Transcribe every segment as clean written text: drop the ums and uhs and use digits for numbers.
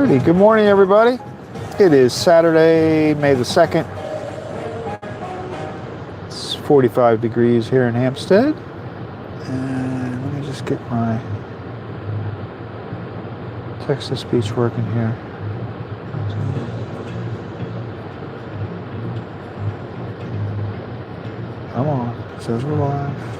Alrighty, good morning everybody. It is Saturday, May the 2nd. It's 45 degrees here in Hampstead. And let me just get my text-to-speech working here. Come on, it says we're live.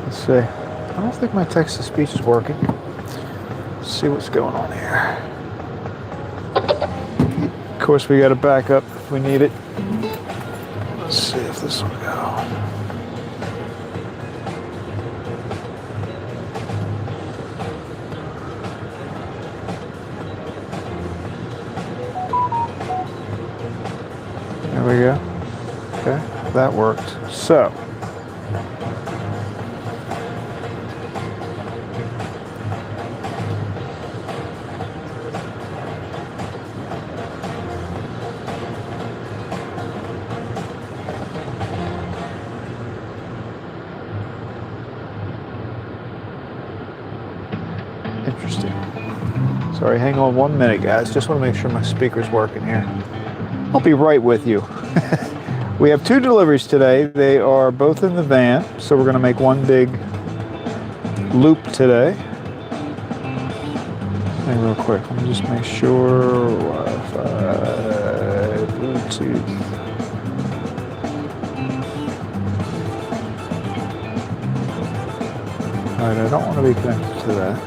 Let's see. I don't think my text-to-speech is working. Let's see what's going on here. Of course, we got to back up if we need it. Let's see if this will go. There we go. Okay, that worked. So. Interesting. Sorry, hang on 1 minute, guys. Just want to make sure my speaker's working here. I'll be right with you. We have 2 deliveries today. They are both in the van, so we're going to make one big loop today. Hey, real quick, let me just make sure. Wi-Fi, Bluetooth. All right, I don't want to be connected to that.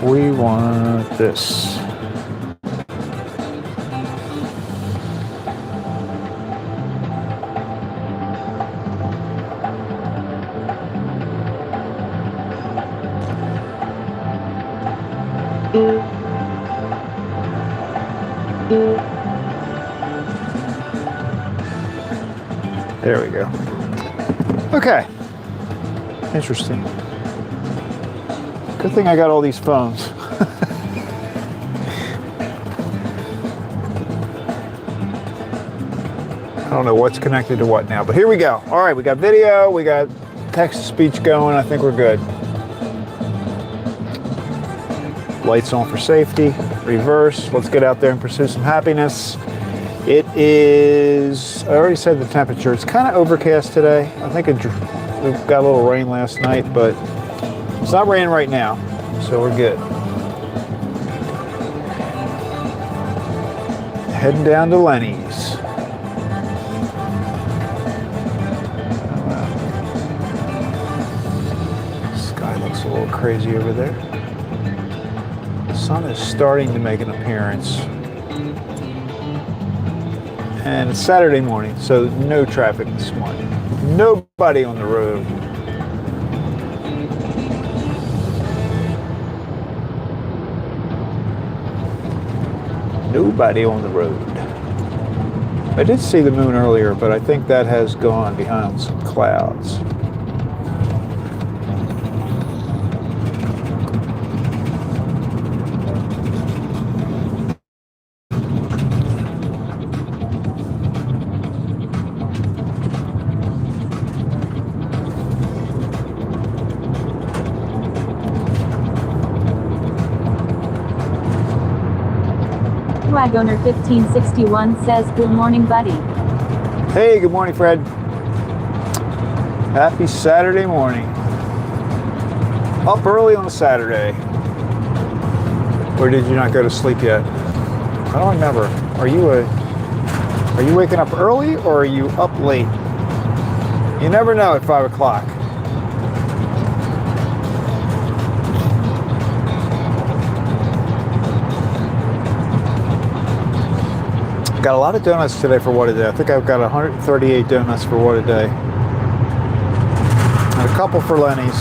We want this. There we go. Okay. Interesting. Good thing I got all these phones. I don't know what's connected to what now, but here we go. All right, we got video, we got text-to-speech going. I think we're good. Lights on for safety, reverse. Let's get out there and pursue some happiness. It is, I already said the temperature. It's kind of overcast today. I think we got a little rain last night, but it's not raining right now, so we're good. Heading down to Lenny's. Sky looks a little crazy over there. The sun is starting to make an appearance. And it's Saturday morning, so no traffic this morning. Nobody on the road. Nobody on the road. I did see the moon earlier, but I think that has gone behind some clouds. Flag owner 1561 says, "Good morning, buddy." Hey, good morning, Fred. Happy Saturday morning. Up early on a Saturday. Or did you not go to sleep yet? I don't remember. Are you waking up early or are you up late? You never know at 5 o'clock. Got a lot of donuts today for what a day. I think I've got 138 donuts for what a day. And a couple for Lenny's.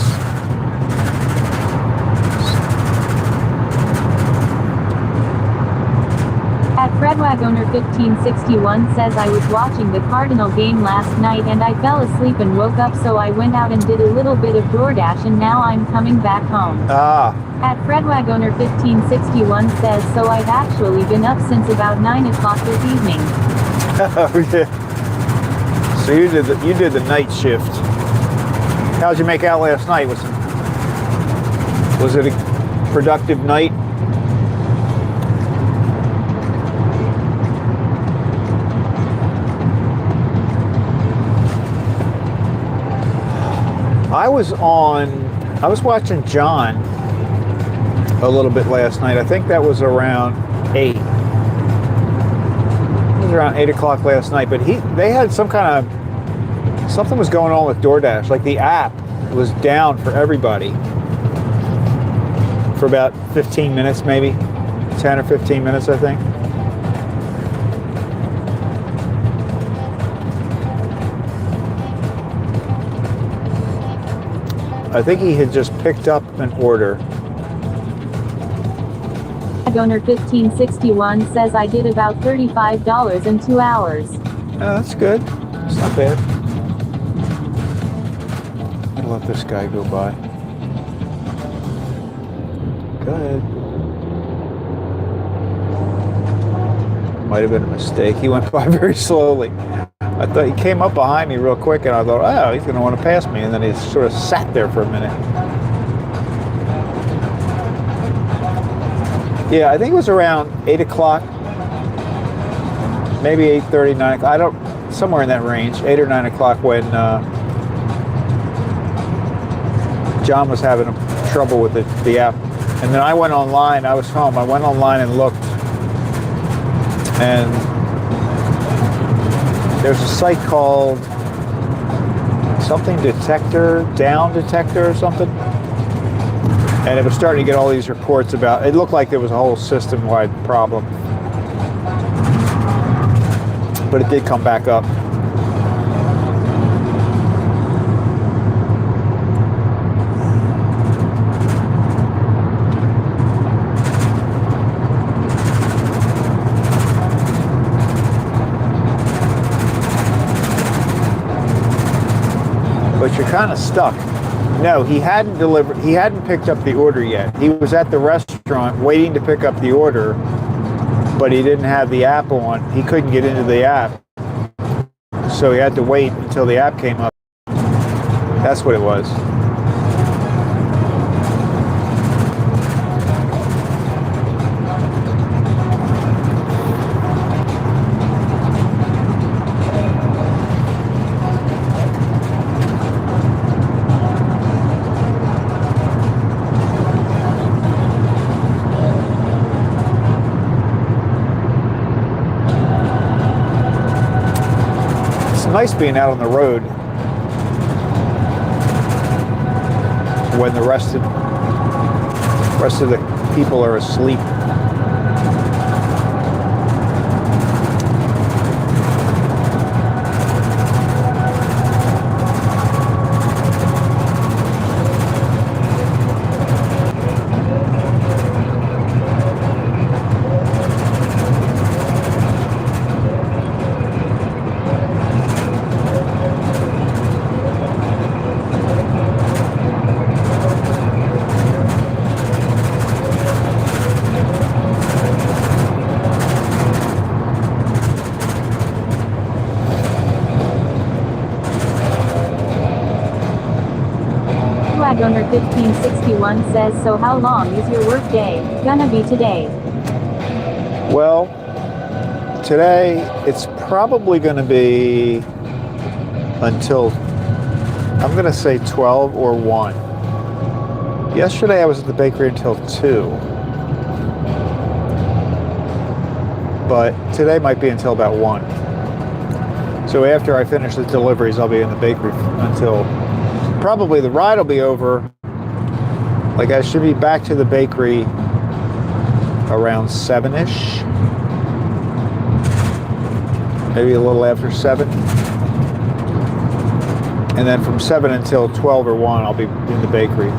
At Fredwagoner 1561 says I was watching the Cardinal game last night and I fell asleep and woke up, so I went out and did a little bit of DoorDash and now I'm coming back home. At Fredwagoner 1561 says, so I've actually been up since about 9 o'clock this evening. Oh yeah. So you did the night shift. How'd you make out last night? Was it a productive night? I was watching John a little bit last night. I think that was around 8. It was around 8 o'clock last night, but they had something was going on with DoorDash. Like the app was down for everybody for about 15 minutes, maybe 10 or 15 minutes, I think. I think he had just picked up an order. Donor 1561 says I did about $35 in 2 hours. Oh, that's good. It's not bad. I'll let this guy go by. Go ahead. Might have been a mistake. He went by very slowly. I thought he came up behind me real quick, and I thought, oh, he's going to want to pass me. And then he sort of sat there for a minute. Yeah, I think it was around 8 o'clock, maybe 8:30, 9 o'clock. Somewhere in that range, 8 or 9 o'clock, when John was having trouble with the app. And then I went online. I was home. I went online and looked. And there's a site called something detector, down detector or something. And it was starting to get all these reports about, it looked like there was a whole system-wide problem. But it did come back up. But you're kind of stuck. No, he hadn't picked up the order yet. He was at the restaurant waiting to pick up the order, but he didn't have the app on. He couldn't get into the app. So he had to wait until the app came up. That's what it was. Nice being out on the road when the rest of the people are asleep. Donor 1561 says, so how long is your work day gonna be today? Well, today it's probably going to be until, I'm going to say 12 or 1. Yesterday I was at the bakery until 2. But today might be until about 1. So after I finish the deliveries, I'll be in the bakery until probably the ride will be over. Like I should be back to the bakery around 7-ish. Maybe a little after 7. And then from 7 until 12 or 1, I'll be in the bakery.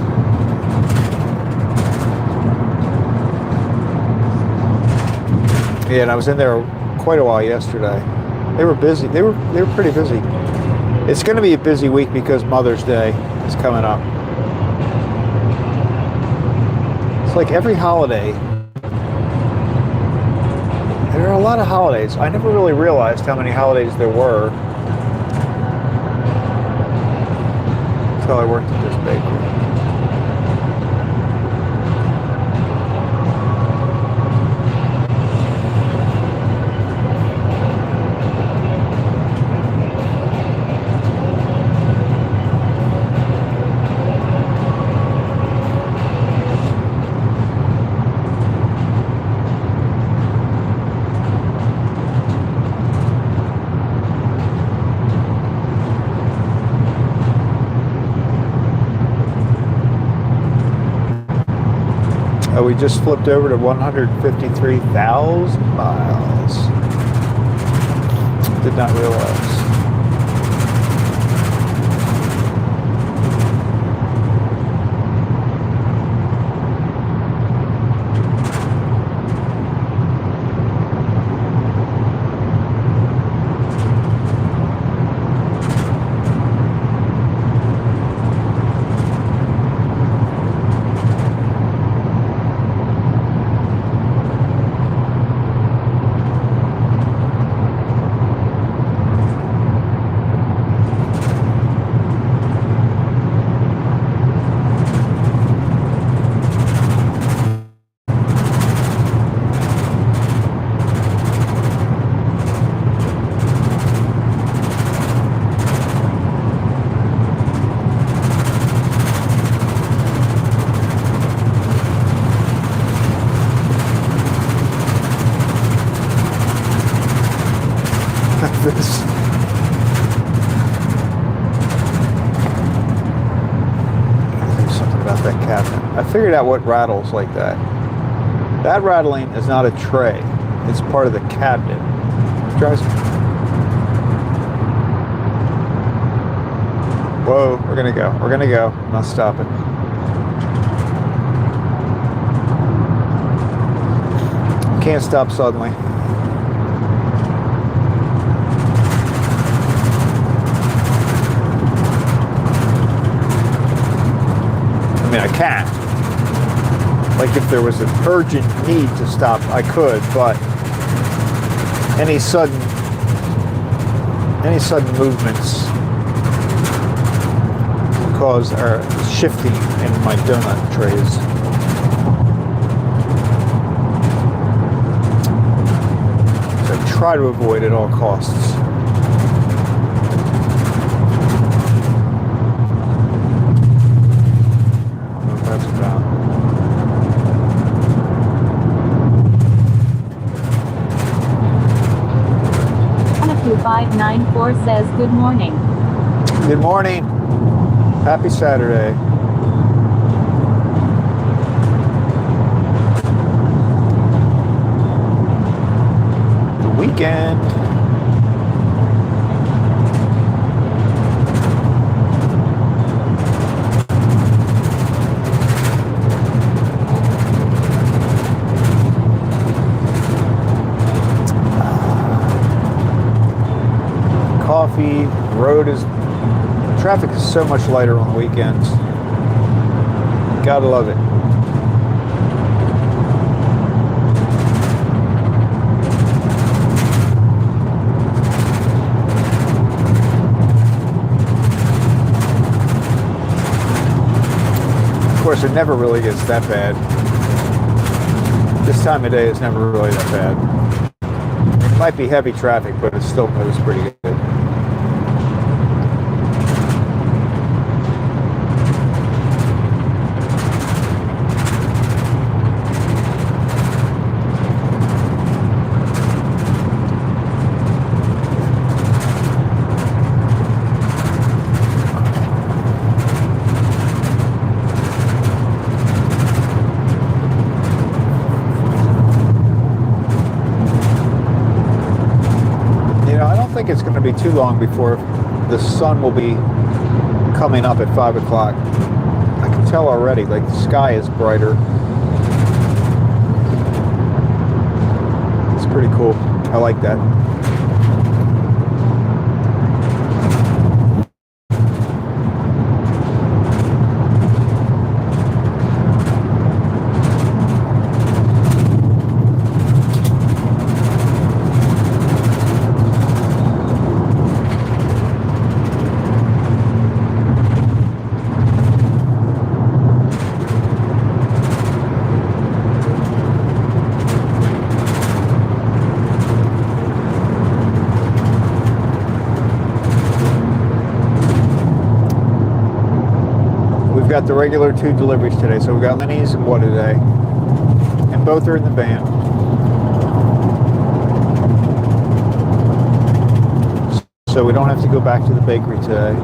Yeah, and I was in there quite a while yesterday. They were busy. They were pretty busy. It's going to be a busy week because Mother's Day is coming up. It's like every holiday. There are a lot of holidays. I never really realized how many holidays there were until I worked at this bakery. We just flipped over to 153,000 miles. Did not realize. This. There's something about that cabinet. I figured out what rattles like that. That rattling is not a tray. It's part of the cabinet. It drives me. Whoa, we're gonna go. We're gonna go. I'm not stopping. Can't stop suddenly. I mean, I can. Like if there was an urgent need to stop, I could, but any sudden movements cause shifting in my donut trays. So I try to avoid at all costs. That's about. 594 says good morning. Good morning. Happy Saturday. The weekend. Coffee, traffic is so much lighter on the weekends. Gotta love it. Of course, it never really gets that bad. This time of day is never really that bad. It might be heavy traffic, but it still moves pretty good. think it's going to be too long before the sun will be coming up at 5 o'clock. I can tell already, like the sky is brighter. It's pretty cool. I like that. Got the regular 2 deliveries today, so we got minis and what today, and both are in the van. So we don't have to go back to the bakery today.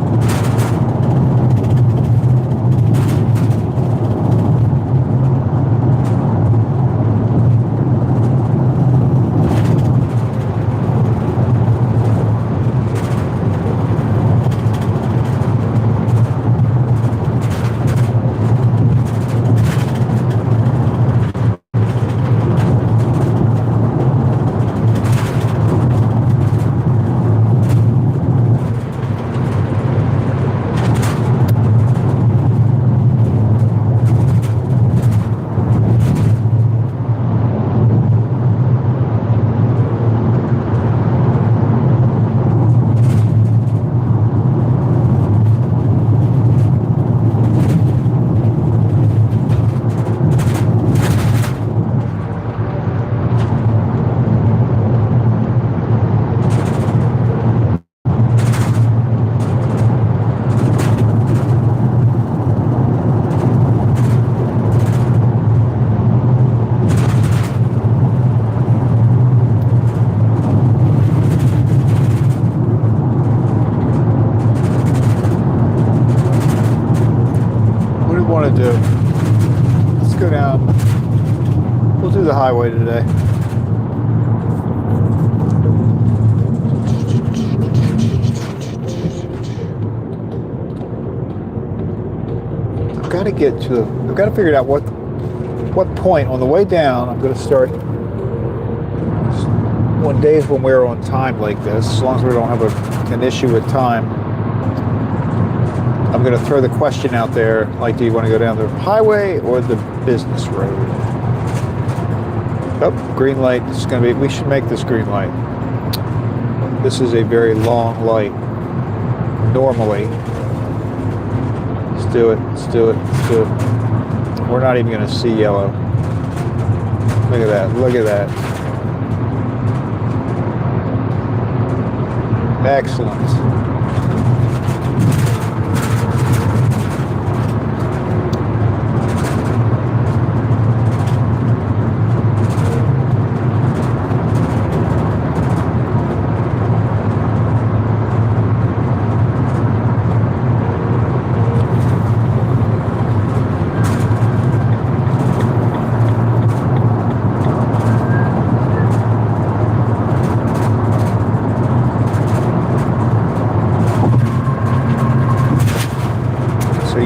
Do. Let's go down. We'll do the highway today. I've got to get to. I've got to figure out what point on the way down I'm going to start. On days when we're on time like this, as long as we don't have an issue with time, I'm going to throw the question out there, like, do you want to go down the highway or the business road? Oh, green light. This is going to be, we should make this green light. This is a very long light. Normally. Let's do it. Let's do it. Let's do it. We're not even going to see yellow. Look at that. Look at that. Excellent.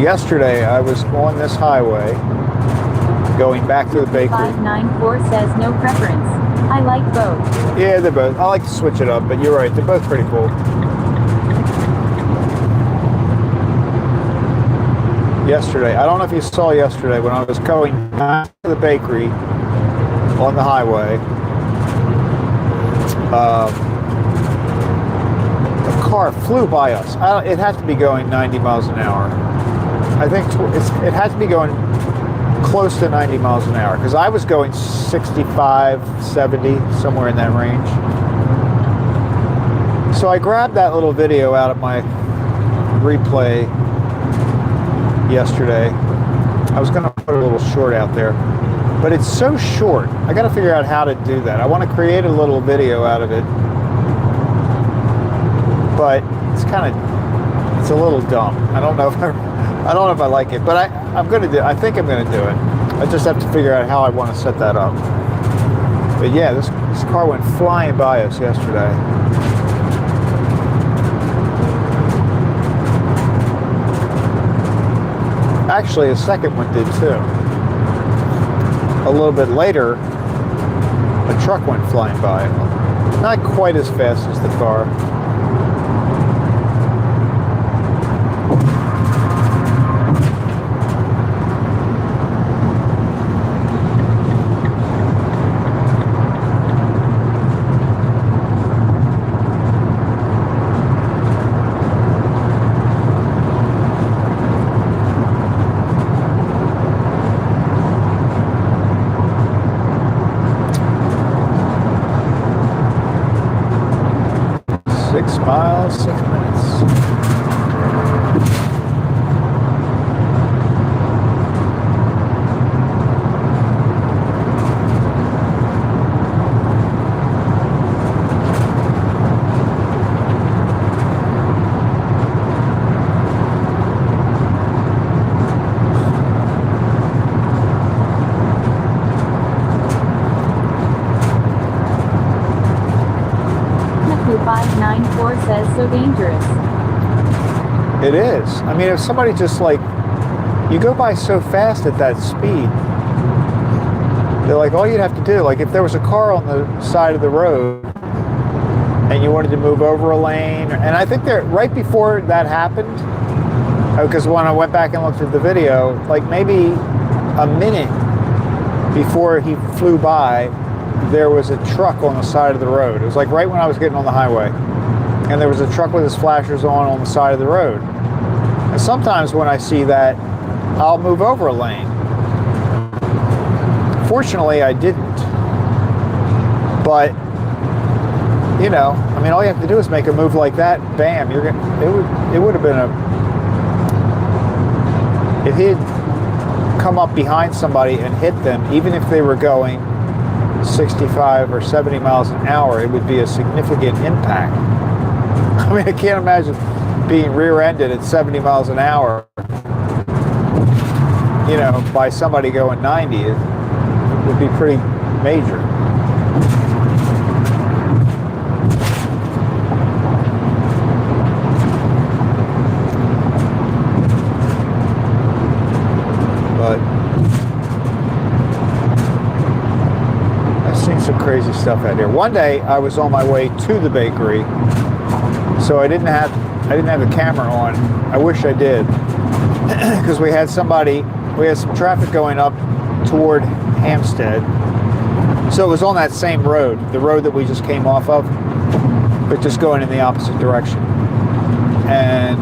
Yesterday, I was on this highway going back to the bakery. 594 says no preference. I like both. Yeah, they're both. I like to switch it up, but you're right. They're both pretty cool. Yesterday, I don't know if you saw yesterday when I was going back to the bakery on the highway. A car flew by us. It had to be going 90 miles an hour. I think it had to be going close to 90 miles an hour because I was going 65, 70, somewhere in that range. So I grabbed that little video out of my replay yesterday. I was going to put a little short out there, but it's so short. I got to figure out how to do that. I want to create a little video out of it, but it's a little dumb. I don't know if I like it, but I'm going to do it. I think I'm going to do it. I just have to figure out how I want to set that up. But yeah, this car went flying by us yesterday. Actually, a second one did too. A little bit later, a truck went flying by. Not quite as fast as the car. Miles, 6 minutes. Says so dangerous. It is. I mean, if somebody just like, you go by so fast at that speed, they're like, all you'd have to do, like if there was a car on the side of the road and you wanted to move over a lane, and I think there, right before that happened, because when I went back and looked at the video, like maybe a minute before he flew by, there was a truck on the side of the road. It was like right when I was getting on the highway. And there was a truck with his flashers on the side of the road. And sometimes when I see that, I'll move over a lane. Fortunately, I didn't. But, you know, I mean, all you have to do is make a move like that, bam, you're gonna, it would have been if he had come up behind somebody and hit them, even if they were going 65 or 70 miles an hour, it would be a significant impact. I mean, I can't imagine being rear-ended at 70 miles an hour, you know, by somebody going 90. It would be pretty major. But I've seen some crazy stuff out here. One day I was on my way to the bakery. So I didn't have the camera on. I wish I did, because we had some traffic going up toward Hampstead. So it was on that same road, the road that we just came off of, but just going in the opposite direction. And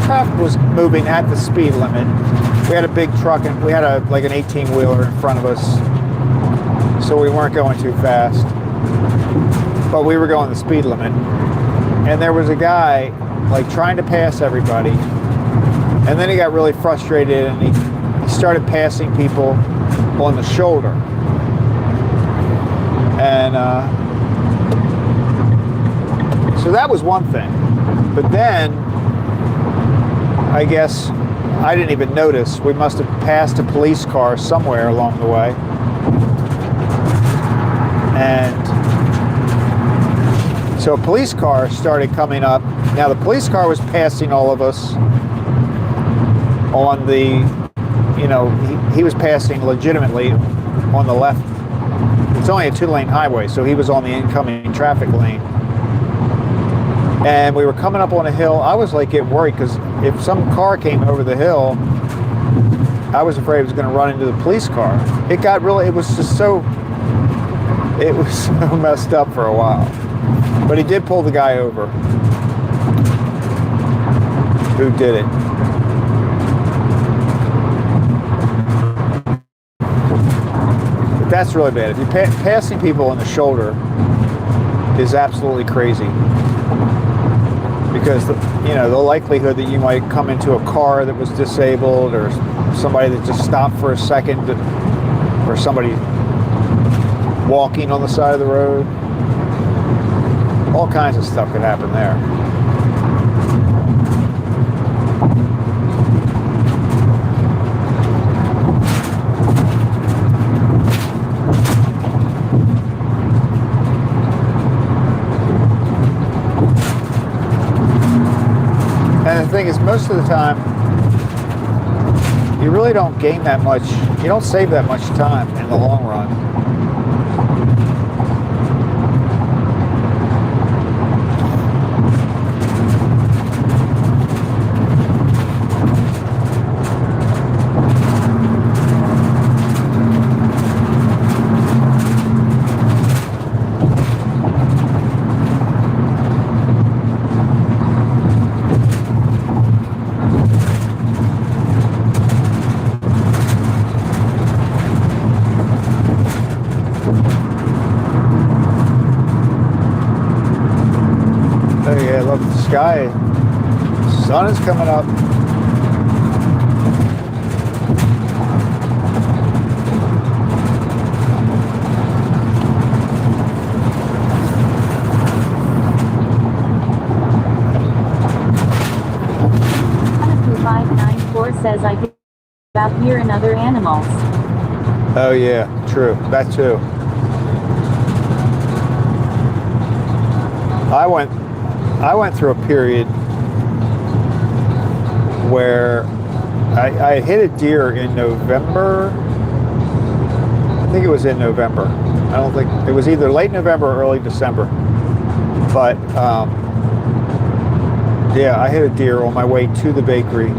traffic was moving at the speed limit. We had a big truck and we had like an 18-wheeler in front of us, so we weren't going too fast. But we were going the speed limit, and there was a guy like trying to pass everybody, and then he got really frustrated and he started passing people on the shoulder, and so that was one thing. But then I guess I didn't even notice, we must have passed a police car somewhere along the way, and so a police car started coming up. Now the police car was passing all of us on the, you know, he was passing legitimately on the left. It's only a 2-lane highway, so he was on the incoming traffic lane. And we were coming up on a hill. I was like getting worried, because if some car came over the hill, I was afraid it was going to run into the police car. It was so messed up for a while. But he did pull the guy over who did it. But that's really bad. If you're passing people on the shoulder is absolutely crazy. Because the likelihood that you might come into a car that was disabled, or somebody that just stopped for a second, or somebody walking on the side of the road. All kinds of stuff could happen there. And the thing is, most of the time, you really don't gain that much. You don't save that much time in the long run. Oh yeah, look at the sky. Sun is coming up. Says I hear about deer and other animals. Oh yeah, true. That too. I went through a period where I hit a deer in November. I think it was in November. I don't think it was either late November or early December. But yeah, I hit a deer on my way to the bakery.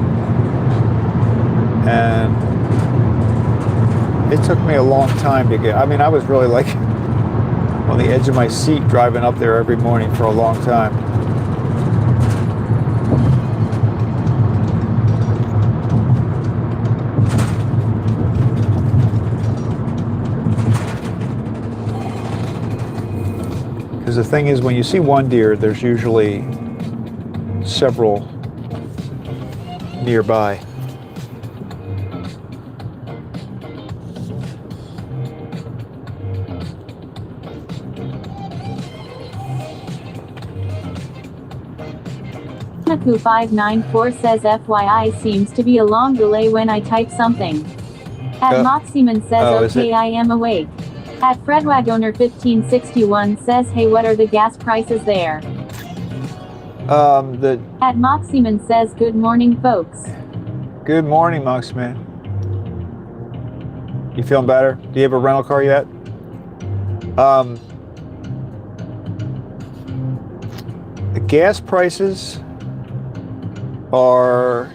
And it took me a long time to get. I mean, I was really like on the edge of my seat driving up there every morning for a long time. Because the thing is, when you see one deer, there's usually several nearby. Naku594 says FYI seems to be a long delay when I type something. At Moxieman says okay I am awake. At FredWagoner1561 says hey what are the gas prices there? At Moxieman says good morning folks. Good morning, Moxieman. You feeling better? Do you have a rental car yet? The gas prices are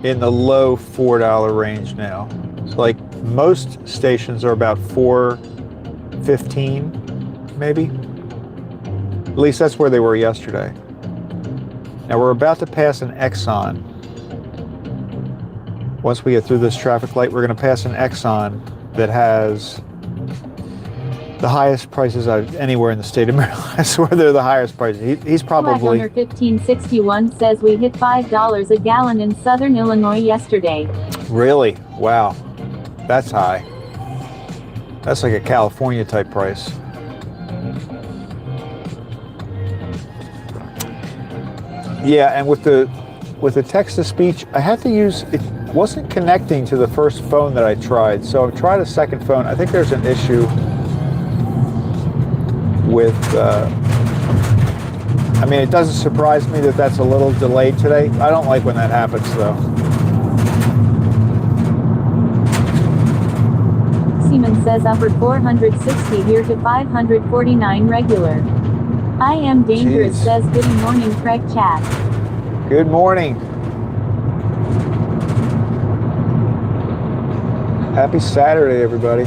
in the low $4 range now. It's like most stations are about $4.15, maybe. At least that's where they were yesterday. Now we're about to pass an Exxon. Once we get through this traffic light, we're going to pass an Exxon that has the highest prices anywhere in the state of Maryland. I swear they're the highest prices. He's probably... Craycray1561 says we hit $5 a gallon in southern Illinois yesterday. Really? Wow. That's high. That's like a California type price. Yeah, and with the text-to-speech, I had to use... It wasn't connecting to the first phone that I tried, so I tried a second phone. I think there's an issue with, I mean, it doesn't surprise me that that's a little delayed today. I don't like when that happens, though. Seaman says upward 460 here to 549 regular. I am dangerous. Jeez. Says good morning Craig chat. Good morning. Happy Saturday, everybody.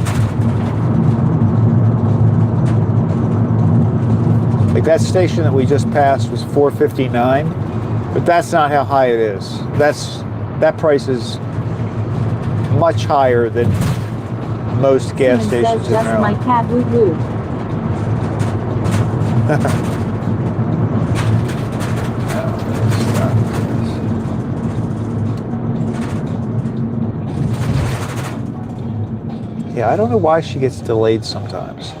Like that station that we just passed was $4.59, but that's not how high it is. That price is much higher than most gas stations in Maryland. My cat woot woot. Yeah, I don't know why she gets delayed sometimes.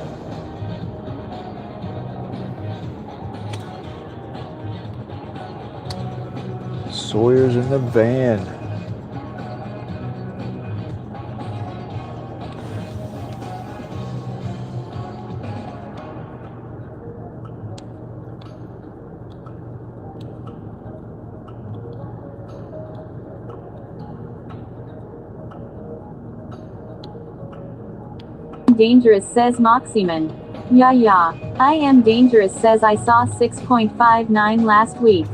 Sawyer's in the van. dangerous, says Moxieman. Yeah. I am dangerous, says I saw 6.59 last week.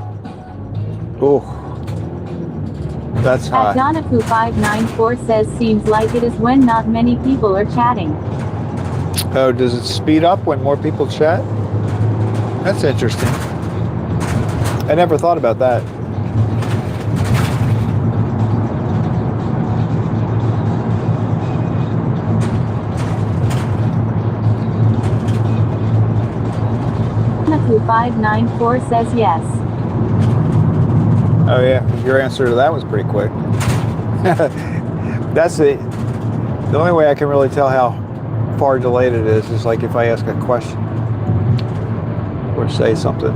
Ooh. That's high. At Donaku594 says seems like it is when not many people are chatting. Oh, does it speed up when more people chat? That's interesting. I never thought about that. Donaku594 says yes. Oh yeah, your answer to that was pretty quick. That's the only way I can really tell how far delayed it is like if I ask a question or say something.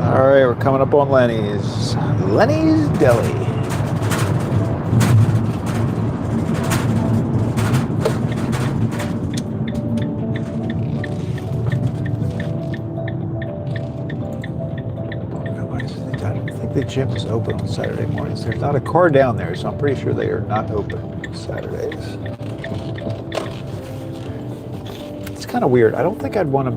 All right, we're coming up on Lenny's. Lenny's Deli. I don't think the gym is open on Saturday mornings. There's not a car down there, so I'm pretty sure they are not open on Saturdays. It's kind of weird. I don't think I'd want to.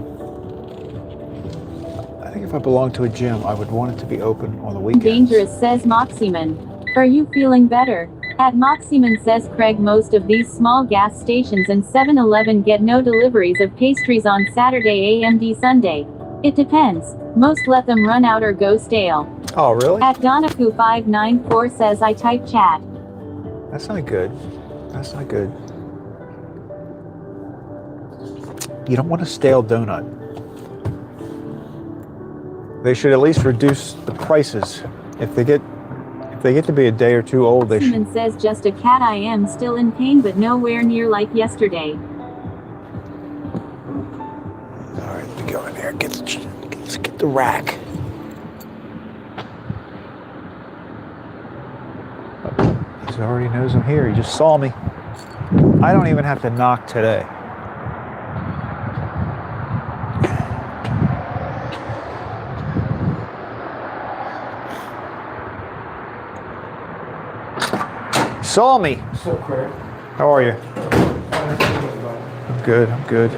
I think if I belonged to a gym, I would want it to be open on the weekends. Dangerous, says Moxieman. Are you feeling better? At Moxieman, says Craig, most of these small gas stations and 7-Eleven get no deliveries of pastries on Saturday and Sunday. It depends. Most let them run out or go stale. Oh, really? At Donaku594 says I type chat. That's not good. That's not good. You don't want a stale donut. They should at least reduce the prices. If they get to be a day or two old, they should. Simon says just a cat. I am still in pain, but nowhere near like yesterday. All right, let me go in there. Let's get the rack. He already knows I'm here. He just saw me. I don't even have to knock today. Saw me. What's up, Craig? How are you? I'm Good. I'm good.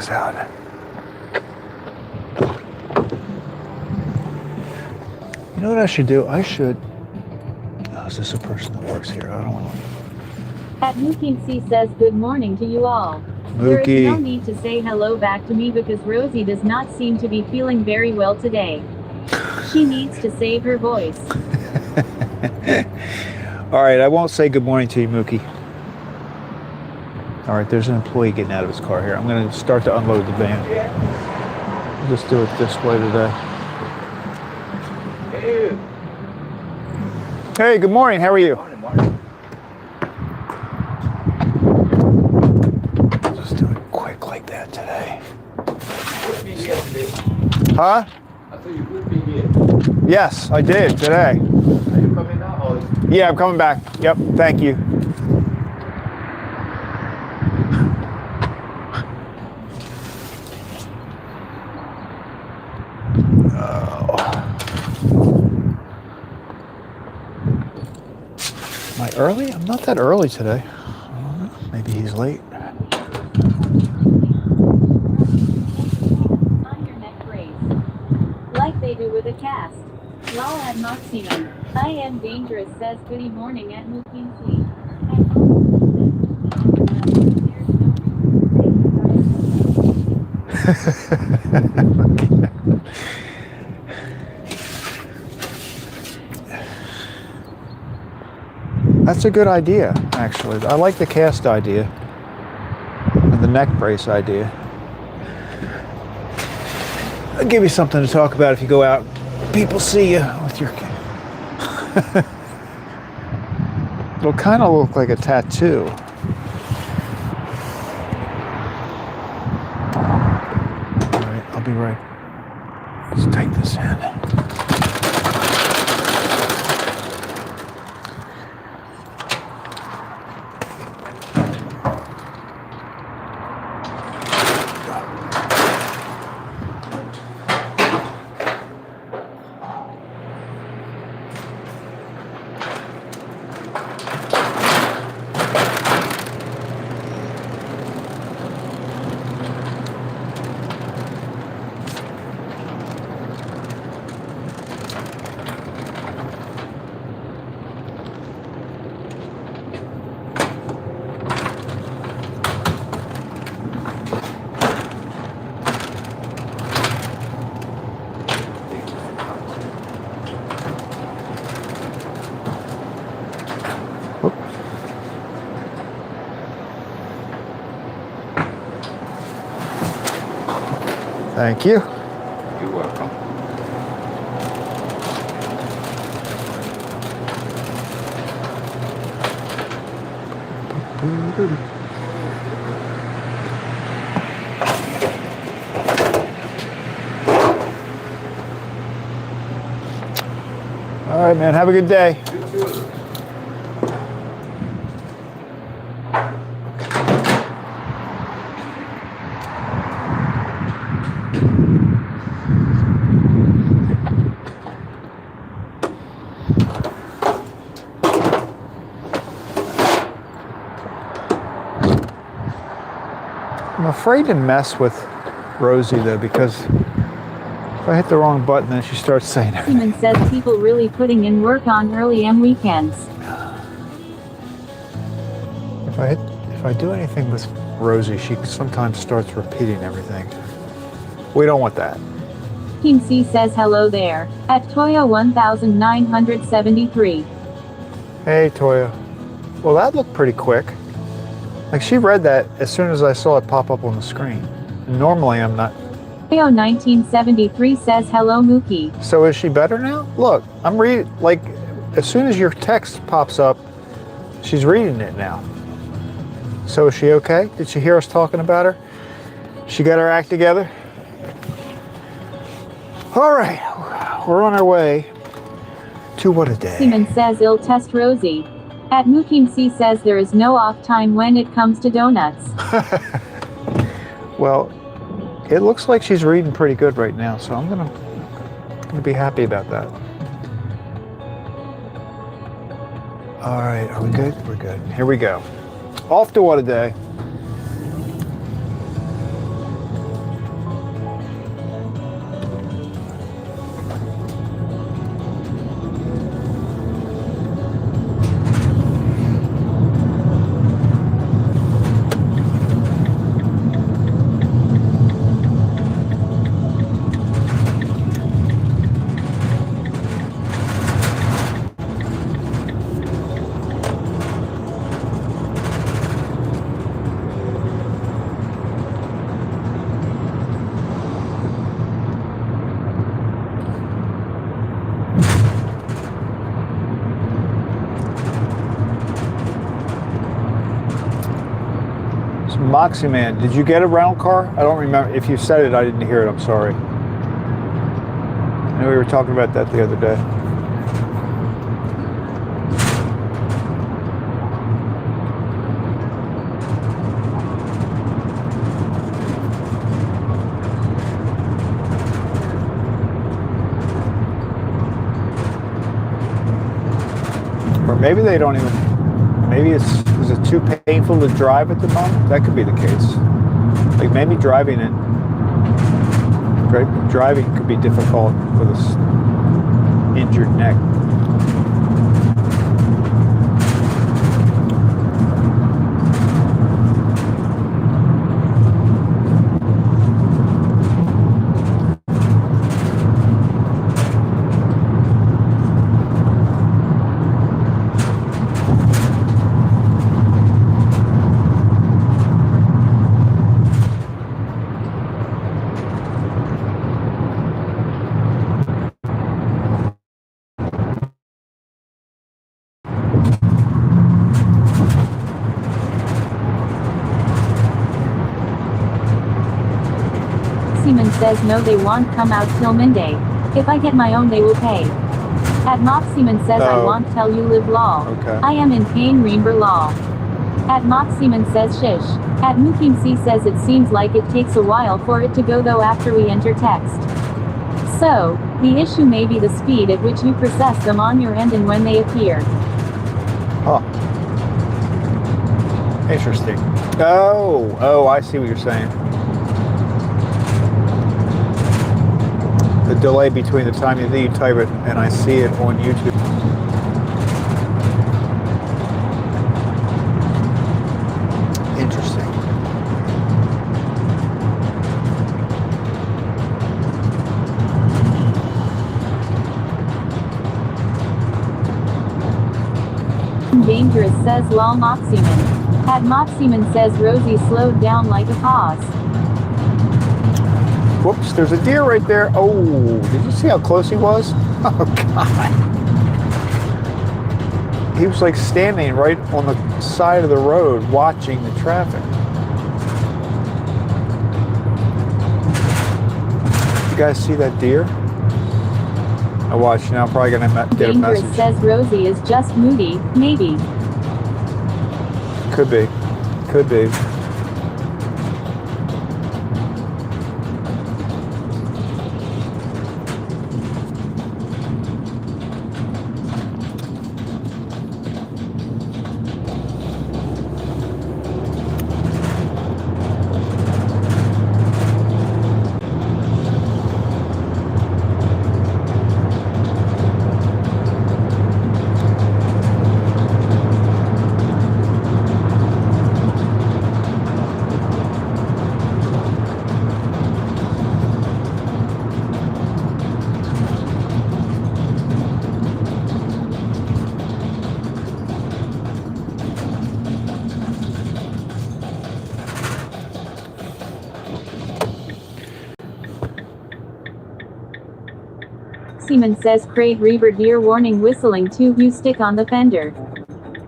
Out. You know what I should do? I should. Oh, is this a person that works here? I don't want to. At Mookie C says good morning to you all. Mookie. There is no need to say hello back to me because Rosie does not seem to be feeling very well today. She needs to save her voice. All right, I won't say good morning to you, Mookie. All right, there's an employee getting out of his car here. I'm going to start to unload the van. I'll just do it this way today. Hey, good morning. How are you? Just do it quick like that today. Huh? I thought you would be here. Yes, I did today. Are you coming now? Or? Yeah, I'm coming back. Yep, thank you. early? I'm not that early today. Maybe he's late. On your neck brace. Like they do with a cast. Lol at Maximum. I am dangerous says goody morning at Mookie Fleet. That's a good idea, actually. I like the cast idea and the neck brace idea. It'll give you something to talk about if you go out. People see you with your. It'll kind of look like a tattoo. All right, I'll be right. Let's take this in. Thank you. You're welcome. All right, man. Have a good day. You too. I'm afraid to mess with Rosie though, because if I hit the wrong button, then she starts saying everything. Simon says people really putting in work on early M weekends. If I do anything with Rosie, she sometimes starts repeating everything. We don't want that. Team C says hello there. At Toyo 1973. Hey, Toya. Well, that looked pretty quick. Like she read that as soon as I saw it pop up on the screen. Normally, I'm not. Toyo 1973 says hello Mookie. So is she better now? Look, I'm reading, like, as soon as your text pops up, she's reading it now. So is she okay? Did she hear us talking about her? She got her act together? All right, we're on our way to what a day. Simon says ill test Rosie. At Mookie C says there is no off time when it comes to donuts. Well, it looks like she's reading pretty good right now, so I'm gonna be happy about that. All right, are we good? We're good. Here we go. Off to what a day. Moxie Man, did you get a rental car? I don't remember. If you said it, I didn't hear it. I'm sorry. I know we were talking about that the other day. Or maybe they don't even. Maybe is it too painful to drive at the moment? That could be the case. Like maybe driving could be difficult with this injured neck. Seaman says no, they won't come out till midday. If I get my own, they will pay. At Mock Seaman says I won't tell you live law. Okay. I am in pain, remember law. At Mock Seaman says shish. At Mukim C says it seems like it takes a while for it to go though after we enter text. So, the issue may be the speed at which you process them on your end and when they appear. Huh. Interesting. Oh, I see what you're saying. The delay between the time that you type it and I see it on YouTube. Interesting. Dangerous says lol Moxieman. At Moxieman says Rosie slowed down like a pause. Whoops, there's a deer right there. Oh, did you see how close he was? Oh, God. He was like standing right on the side of the road watching the traffic. You guys see that deer? I watch now. I'm probably going to get a Dangerous message. says Rosie is just moody, maybe. Could be. Could be. Seaman says Craig Reber deer warning whistling tube you stick on the fender.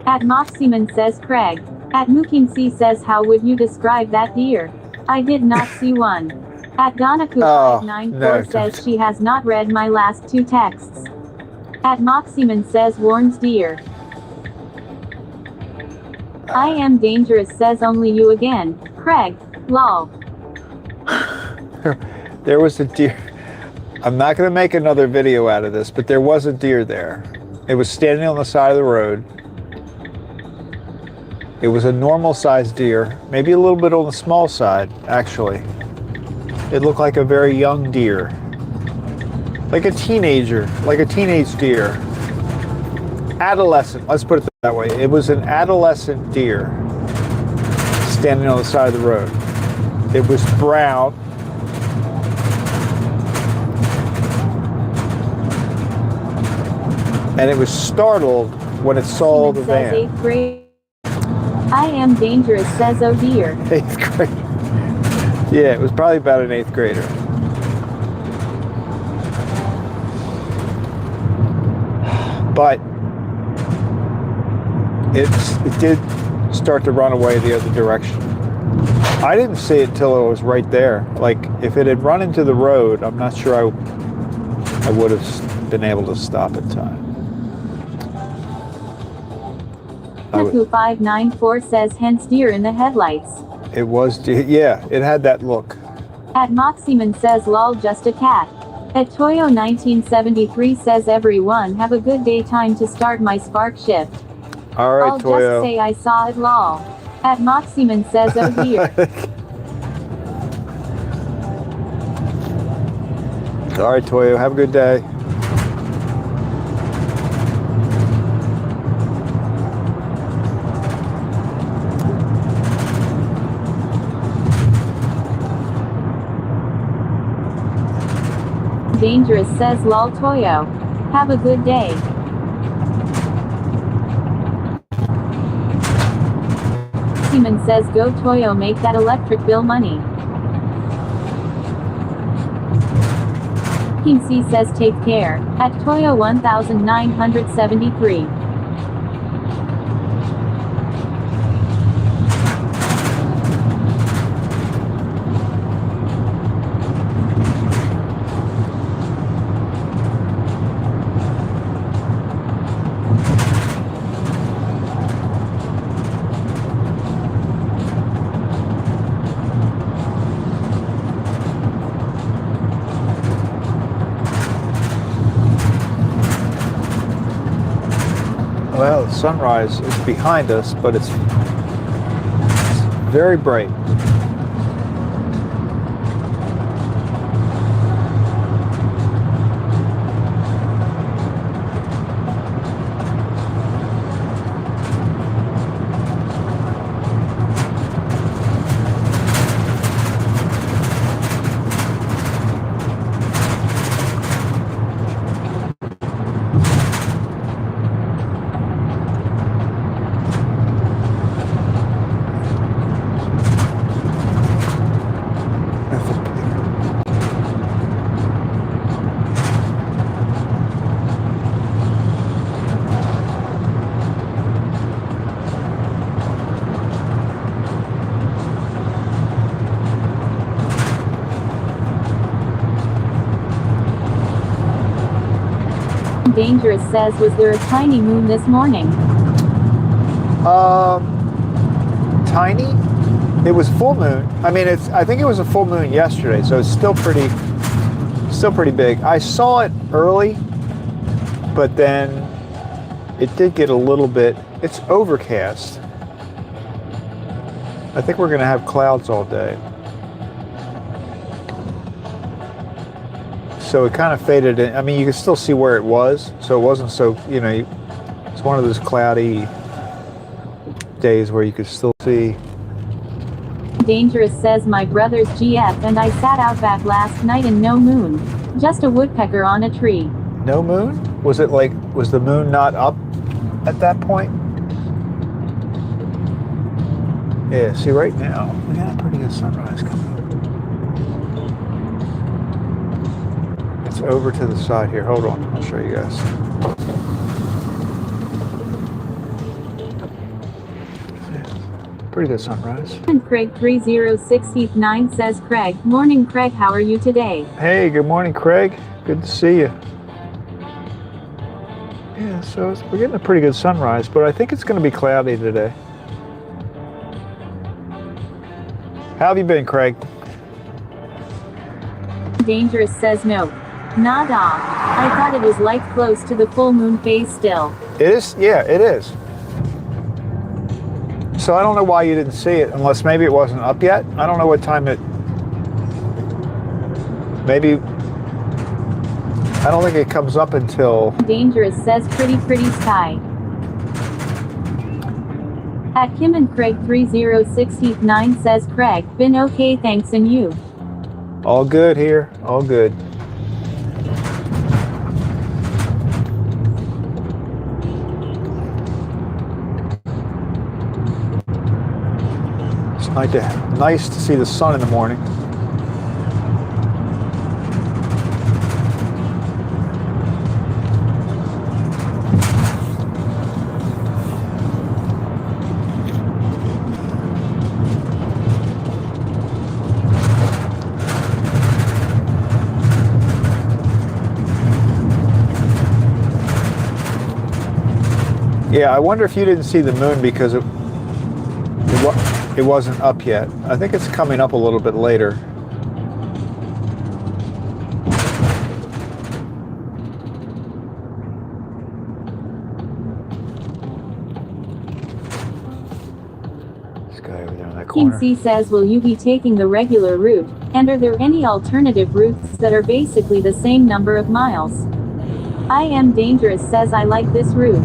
At Mock Seaman says Craig. At Mukim C says how would you describe that deer? I did not see one. At Donaku594 says she has not read my last two texts. At Mock Seaman says warns deer. I am dangerous says only you again. Craig. Lol. There was a deer. I'm not going to make another video out of this, but there was a deer there. It was standing on the side of the road. It was a normal sized deer, maybe a little bit on the small side, actually. It looked like a very young deer. Like a teenager, like a teenage deer. Adolescent, let's put it that way. It was an adolescent deer standing on the side of the road. It was brown. And it was startled when it saw the van. 8th grade. I am dangerous says oh dear. 8th grade. Yeah, it was probably about an 8th grader. But it did start to run away the other direction. I didn't see it till it was right there. Like if it had run into the road, I'm not sure I would have been able to stop in time. Donaku594 says hence deer in the headlights. It was, yeah, it had that look. At Moxieman says lol just a cat. At Toyo1973 says everyone have a good day, time to start my spark shift. All right, I'll Toyo. just say I saw it lol. At Moxieman says oh dear. All right, Toyo. Have a good day. Dangerous says lol Toyo. Have a good day. Seaman says go Toyo, make that electric bill money. King C says take care, at Toyo 1973. Well, the sunrise is behind us, but it's very bright. Dangerous says was there a tiny moon this morning? Tiny? It was full moon. I mean, I think it was a full moon yesterday, so it's still pretty big. I saw it early, but then it did get a little bit. It's overcast. I think we're going to have clouds all day. So it kind of faded in. I mean, you can still see where it was, so it wasn't so, it's one of those cloudy days where you could still see. Dangerous says my brother's GF and I sat out back last night and no moon. Just a woodpecker on a tree. No moon? Was the moon not up at that point? Yeah, see right now, we got a pretty good sunrise coming up. It's over to the side here. Hold on, I'll show you guys. Pretty good sunrise. And Craig 3069 says Craig, morning Craig, how are you today? Hey, good morning, Craig. Good to see you. Yeah, so we're getting a pretty good sunrise, but I think it's going to be cloudy today. How have you been, Craig? Dangerous says no. Nada. I thought it was like close to the full moon phase still. It is? Yeah, it is. So I don't know why you didn't see it, unless maybe it wasn't up yet. I don't know what time maybe, I don't think it comes up until... Dangerous says pretty sky. At Kim and Craig 3069 says Craig, been okay thanks and you? All good here, all good. It's nice to see the sun in the morning. Yeah, I wonder if you didn't see the moon because it wasn't up yet. I think it's coming up a little bit later. King corner. C says, will you be taking the regular route, and are there any alternative routes that are basically the same number of miles? I Am Dangerous says, I like this route.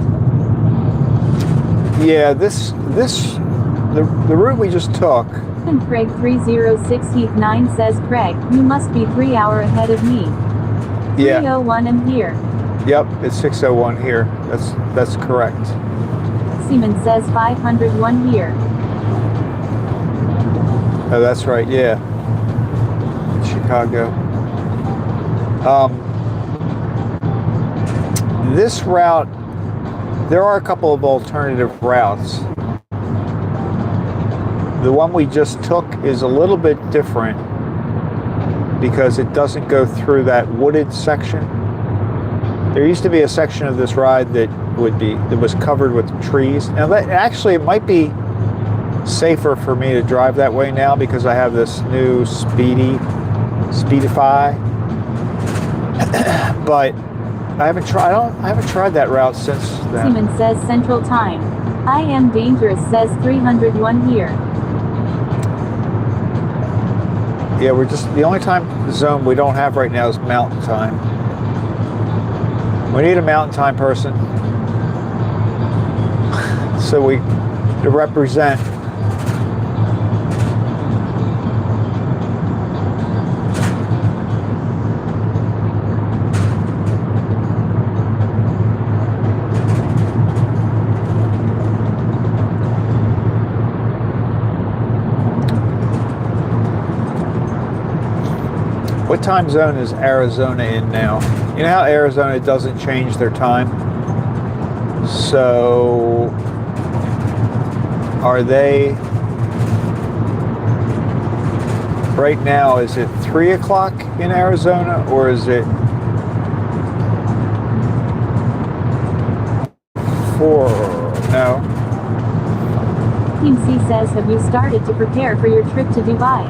Yeah, the route we just took. And Craig 306 Heath 9 says, Craig, you must be 3 hours ahead of me. Yeah. 301 am here. Yep, it's 6:01 here. That's correct. Seaman says 501 here. Oh, that's right. Yeah, Chicago. This route, there are a couple of alternative routes. The one we just took is a little bit different because it doesn't go through that wooded section. There used to be a section of this ride that was covered with trees. Now that actually, it might be safer for me to drive that way now because I have this new Speedify. But I haven't tried that route since then. Seaman says Central Time. I Am Dangerous says 301 here. Yeah, we're just, the only time zone we don't have right now is Mountain Time. We need a Mountain Time person to represent. What time zone is Arizona in now? You know how Arizona doesn't change their time? So, are they, right now, is it 3 o'clock in Arizona or is it 4? No. Team C says, have you started to prepare for your trip to Dubai?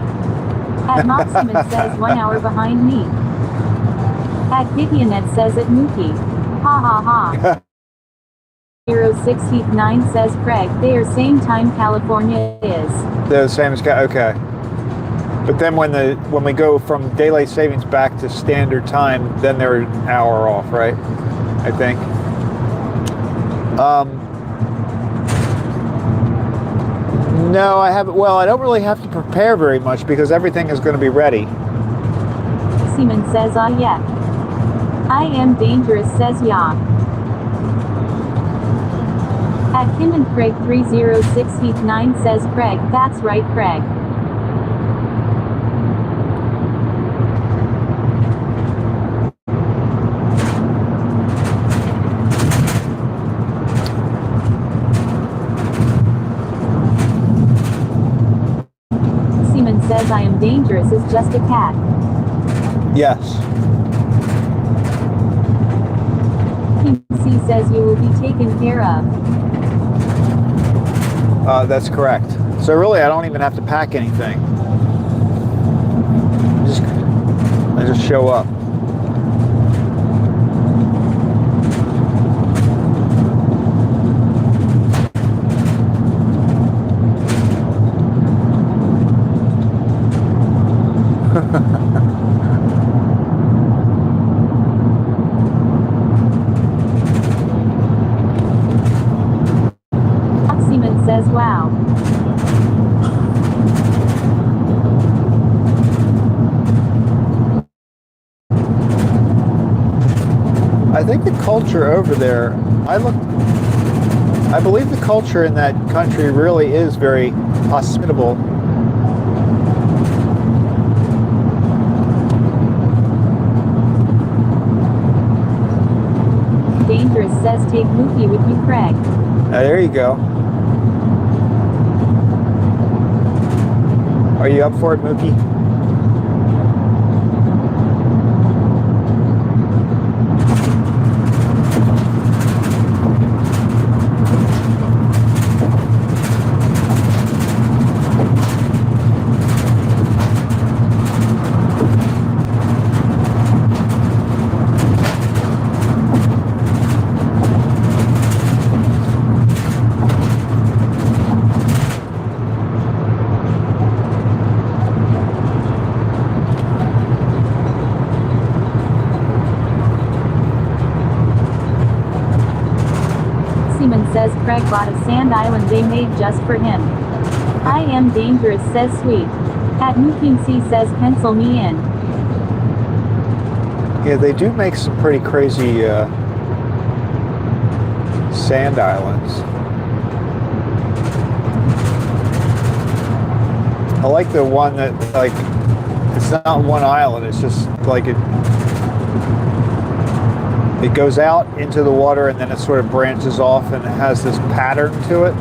At Moximan says 1 hour behind me. At Gideonet says at Mookie. Ha ha ha. 06 Heath 9 says Craig, they are same time California is. They're the same as, okay. But then when we go from daylight savings back to standard time, then they're an hour off, right? I think. No, I haven't. Well, I don't really have to prepare very much because everything is going to be ready. Seaman says, ah, yeah. I Am Dangerous says, yeah. At Kim and Craig 306 Heath 9 says, Craig, that's right, Craig. Says I Am Dangerous is just a cat. Yes. King C says you will be taken care of. That's correct. So really, I don't even have to pack anything. I just show up. Seaman says, wow. I think the culture over there, I believe the culture in that country really is very hospitable. Dangerous says take Mookie with you, Craig. There you go. Are you up for it, Mookie? says Craig bought a sand island they made just for him. I am dangerous, says Sweet. At Nuking C says pencil me in. Yeah, they do make some pretty crazy sand islands. I like the one that, like, it's not one island, it's just like it goes out into the water and then it sort of branches off and it has this pattern to it.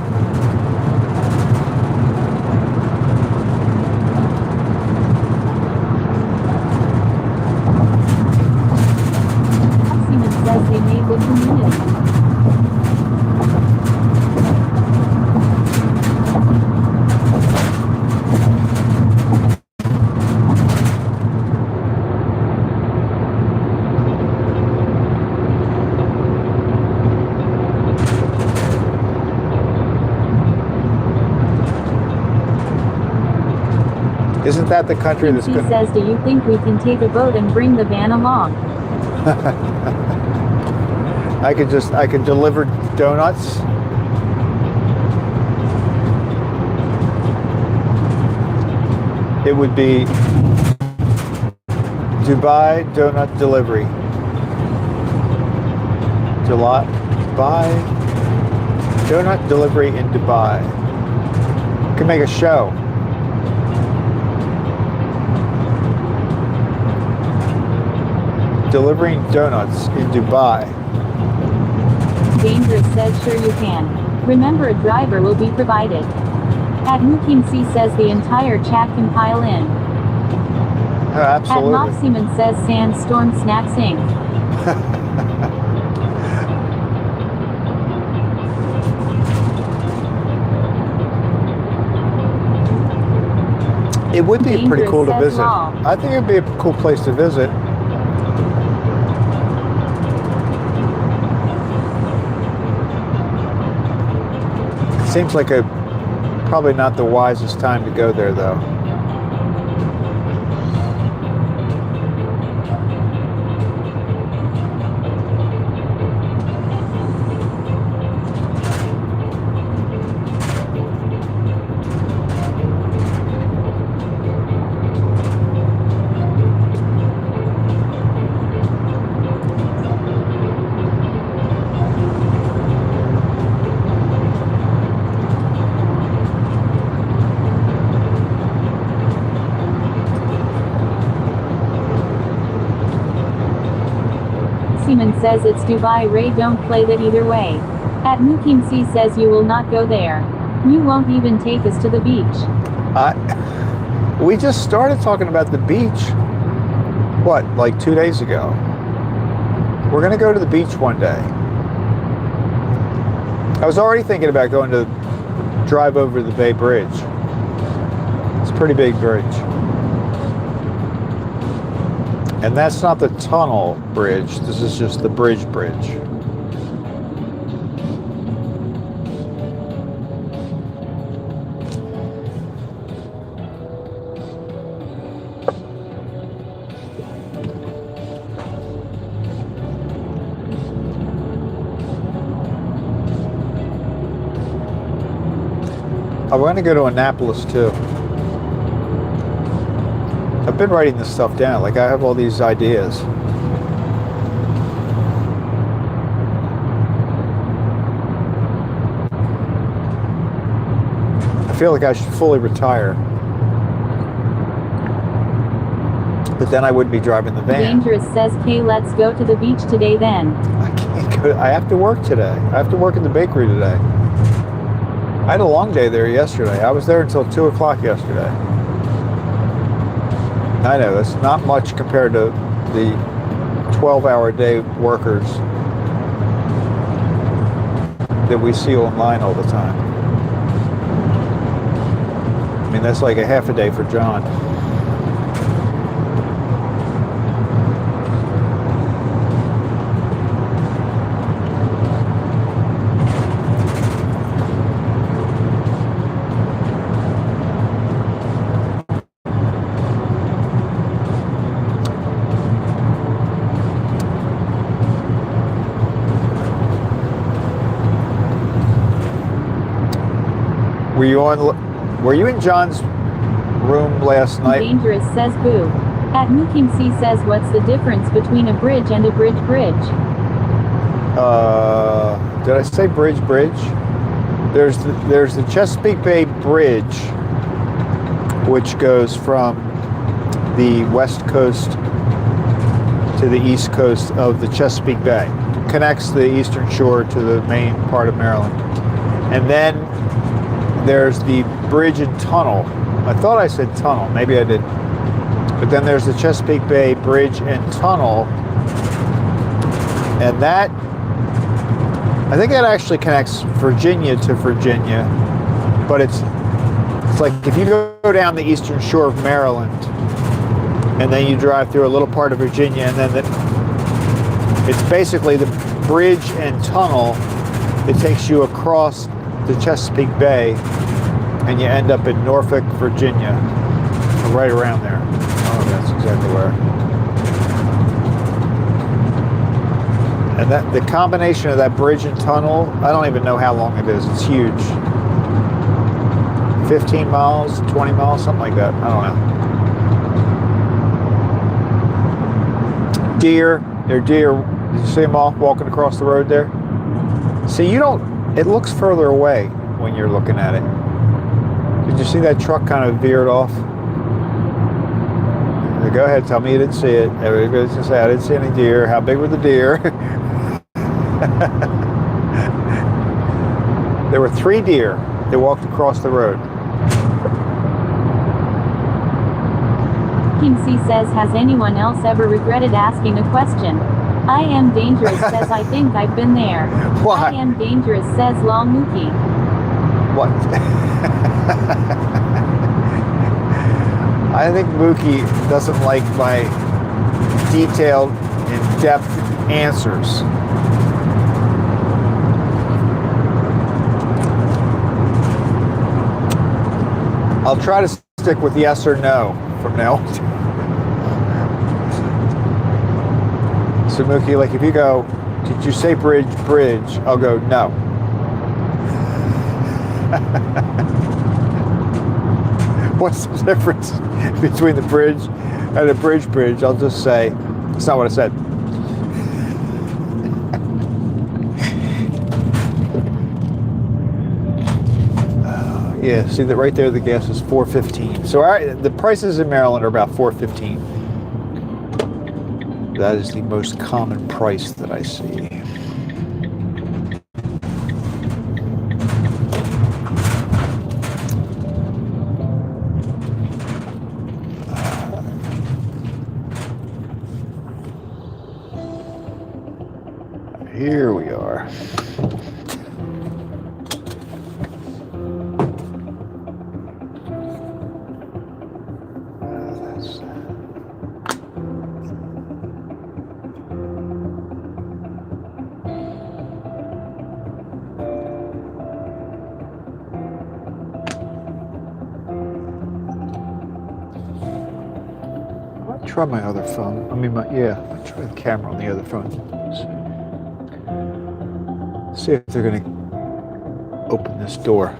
Seaman says they made the community. Isn't that the country that's He good? says, do you think we can take a boat and bring the van along? I could deliver donuts. It would be Dubai donut delivery. Dubai donut delivery in Dubai. Could make a show. Delivering donuts in Dubai. Dangerous says sure you can. Remember a driver will be provided. At Nuking C says the entire chat can pile in. Oh, absolutely. At Moxieman says sandstorm snacks Inc. It would be pretty cool to Dangerous visit. says Law. I think it'd be a cool place to visit. Seems like probably not the wisest time to go there, though. Seaman says it's Dubai. Ray, don't play that either way. At Nuking C says you will not go there. You won't even take us to the beach. We just started talking about the beach, what, like 2 days ago? We're going to go to the beach one day. I was already thinking about going to drive over the Bay Bridge. It's a pretty big bridge. And that's not the tunnel bridge, this is just the bridge. I want to go to Annapolis too. I've been writing this stuff down, like I have all these ideas. I feel like I should fully retire. But then I wouldn't be driving the van. Dangerous says, Kay, let's go to the beach today then. I can't go, I have to work today. I have to work in the bakery today. I had a long day there yesterday. I was there until 2 o'clock yesterday. I know, that's not much compared to the 12-hour day workers that we see online all the time. I mean, that's like a half a day for John. Were you on? Were you in John's room last night? Dangerous says boo. At Mooking C says what's the difference between a bridge and a bridge? Did I say bridge? There's the Chesapeake Bay Bridge, which goes from the west coast to the east coast of the Chesapeake Bay. Connects the eastern shore to the main part of Maryland. And then there's the bridge and tunnel. I thought I said tunnel, maybe I didn't. But then there's the Chesapeake Bay Bridge and Tunnel. And that, I think that actually connects Virginia to Virginia. But it's like if you go down the eastern shore of Maryland, and then you drive through a little part of Virginia, and then it's basically the bridge and tunnel that takes you across the Chesapeake Bay, and you end up in Norfolk, Virginia, right around there. Oh, that's exactly where. And that the combination of that bridge and tunnel, I don't even know how long it is. It's huge. 15 miles, 20 miles, something like that. I don't know. Deer. They're deer. Did you see them all walking across the road there? See, you don't, it looks further away when you're looking at it. Did you see that truck kind of veered off? Go ahead, tell me you didn't see it. Everybody's gonna say, I didn't see any deer. How big were the deer? There were 3 deer that walked across the road. King C says, has anyone else ever regretted asking a question? I am dangerous says, I think I've been there. Why? I am dangerous says, Lol Mookie. What? I think Mookie doesn't like my detailed, in-depth answers. I'll try to stick with yes or no from now on. So Mookie, like if you go, did you say bridge? I'll go, no. What's the difference between the bridge and a bridge? I'll just say, that's not what I said. Yeah, see that right there, the gas is $4.15. So the prices in Maryland are about $4.15. That is the most common price that I see. Here we are. Try my other phone. I try the camera on the other phone. See if they're gonna open this door.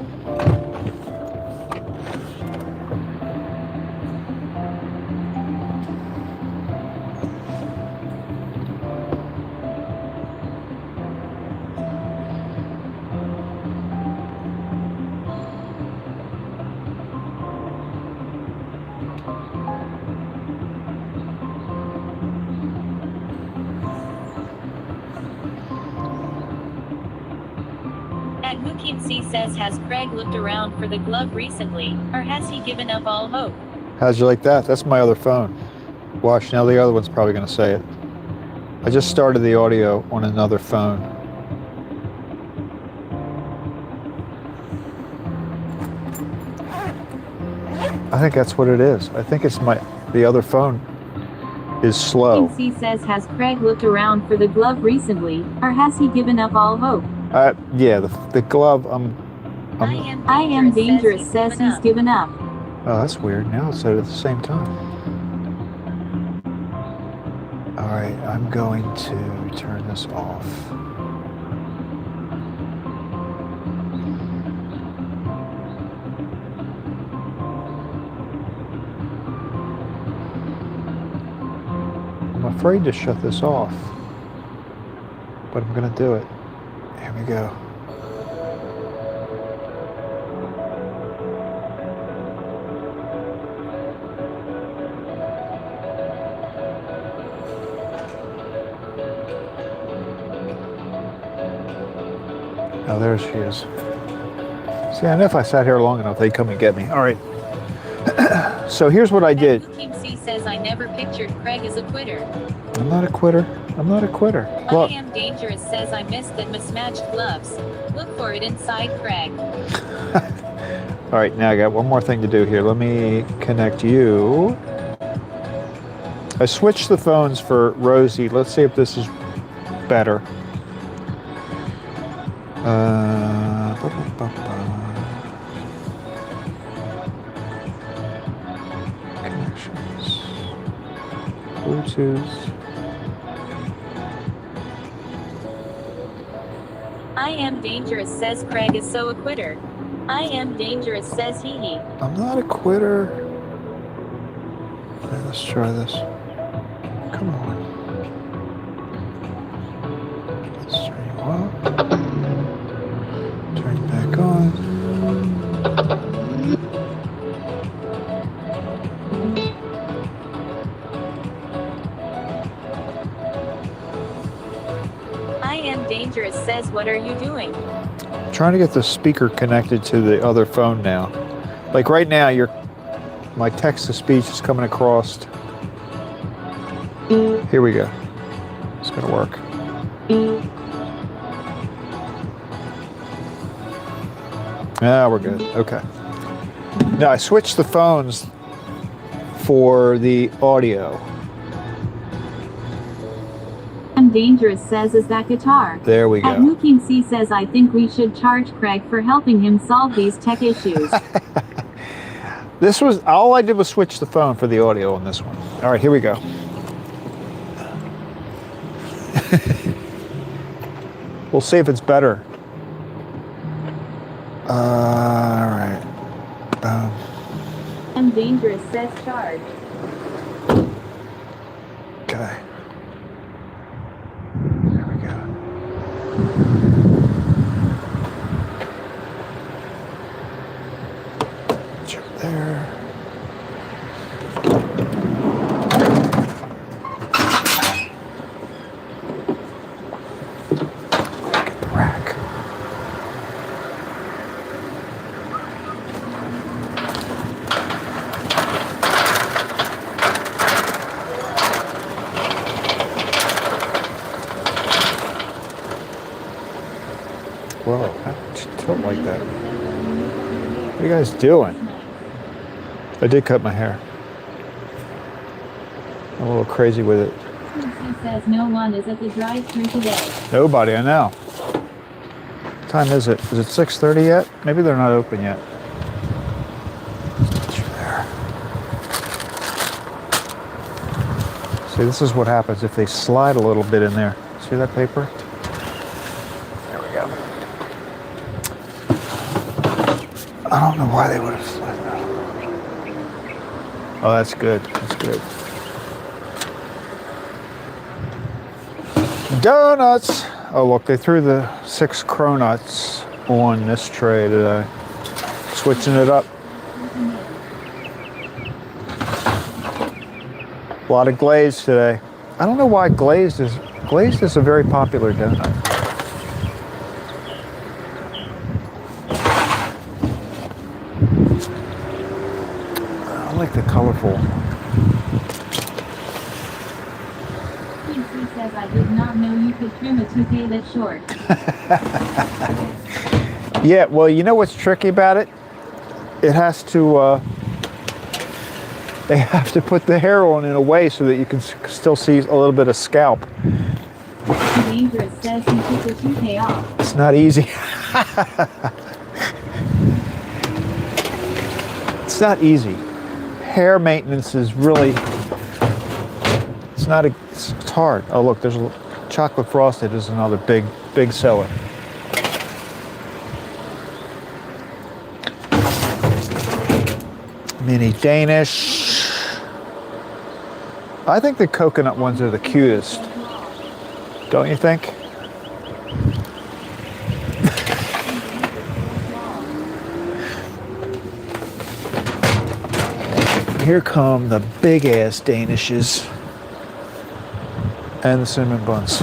Mookie C says, has Craig looked around for the glove recently, or has he given up all hope? How'd you like that? That's my other phone. Watch, now the other one's probably going to say it. I just started the audio on another phone. I think that's what it is. I think it's the other phone is slow. King C says, has Craig looked around for the glove recently, or has he given up all hope? Yeah, the glove, I am dangerous says he's given up. Oh, that's weird. Now it said it at the same time. All right, I'm going to turn this off. I'm afraid to shut this off, but I'm going to do it. Here we go. Oh, there she is. See, I know if I sat here long enough, they'd come and get me. All right. So here's what I did. C says I never pictured Craig as a quitter. I'm not a quitter. I'm not a quitter. Look. I am dangerous says I missed that mismatched gloves. Look for it inside Craig. All right, now I got one more thing to do here. Let me connect you. I switched the phones for Rosie. Let's see if this is better. Connections. Bluetooth. I am dangerous says Craig is so a quitter. I am dangerous says he. I'm not a quitter. Okay, let's try this. Come on. Let's turn you off. Turn you back on. I am dangerous says what are you doing? Trying to get the speaker connected to the other phone now. Like right now, my text to speech is coming across. Here we go. It's gonna work. Ah, we're good. Okay. Now I switched the phones for the audio. I'm dangerous says is that guitar. There we At go. Mooking C says I think we should charge Craig for helping him solve these tech issues. This was all I did was switch the phone for the audio on this one. All right, here we go. We'll see if it's better. All right. I'm dangerous says charge. Okay. There we go. Jump there. Get the rack. Whoa, how did you tilt like that? What are you guys doing? I did cut my hair. I'm a little crazy with it. He says no one is at the drive-thru today. Nobody, I know. What time is it? Is it 6:30 yet? Maybe they're not open yet. There. See, this is what happens if they slide a little bit in there. See that paper? There we go. I don't know why they would have slid that. Oh, that's good. That's good. Donuts! Oh, look, they threw the 6 cronuts on this tray today. Switching it up. A lot of glazed today. I don't know why glazed is a very popular donut. I like the colorful. He says I did not know you could trim a toupee that short. Yeah, well, you know what's tricky about it? It has to, they have to put the hair on in a way so that you can still see a little bit of scalp. Dangerous says he took the toupee off. It's not easy. It's not easy. Hair maintenance is really, it's hard. Oh, look, there's chocolate frosted is another big seller. Mini Danish. I think the coconut ones are the cutest. Don't you think? Here come the big ass Danishes and the cinnamon buns.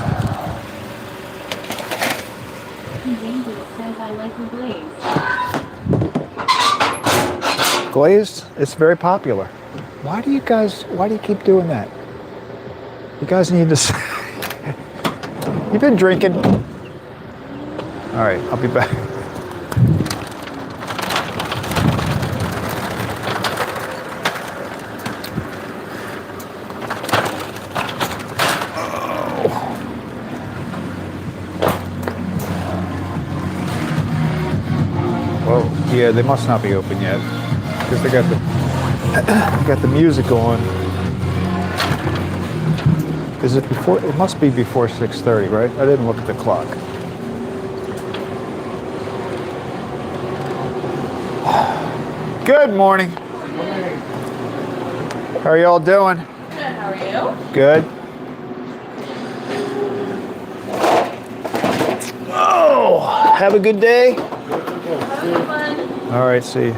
Danger says I like the glaze. Glazed, it's very popular. Why do you keep doing that? You guys need to You've been drinking. All right, I'll be back. Whoa, yeah, they must not be open yet because they got the music on. Is it before? It must be before 6:30, right? I didn't look at the clock. Good morning. How are y'all doing? Good, how are you? Good. Oh, have a good day. Having fun. All right, see you.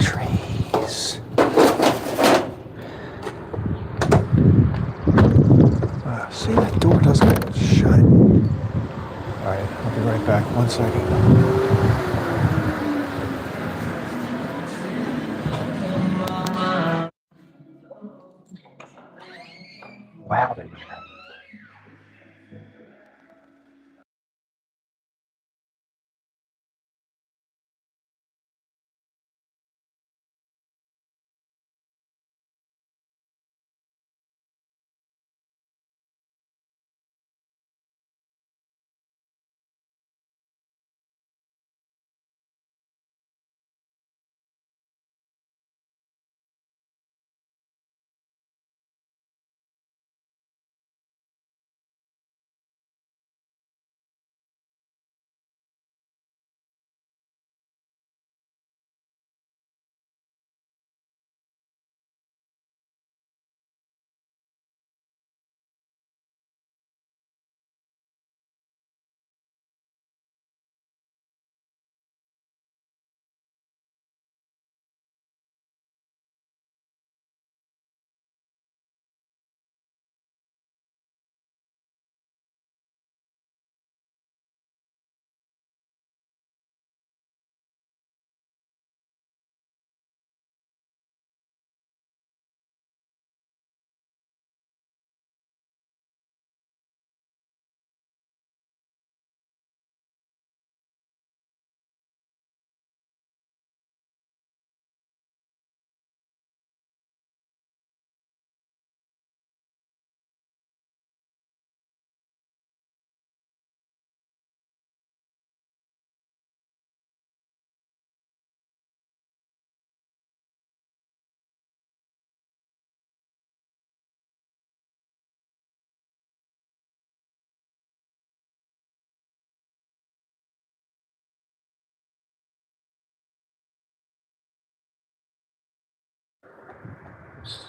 Trees. See, that door doesn't shut. All right, I'll be right back. 1 second. Wow, in here.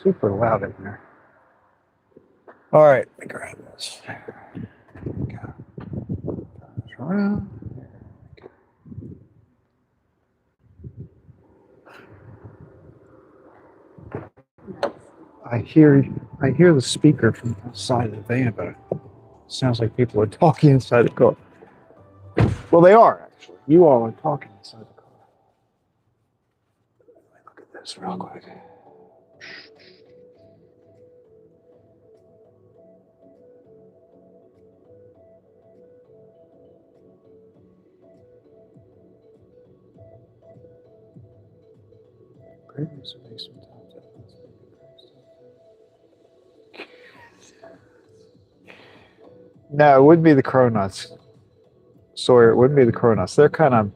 Super loud in here. All right, let me grab this. Turn this around. I hear the speaker from outside the van, but it sounds like people are talking inside the car. Well, they are actually. You all are talking inside the car. Let me look at this real quick. No, it wouldn't be the cronuts. Sawyer, it wouldn't be the cronuts. They're kind of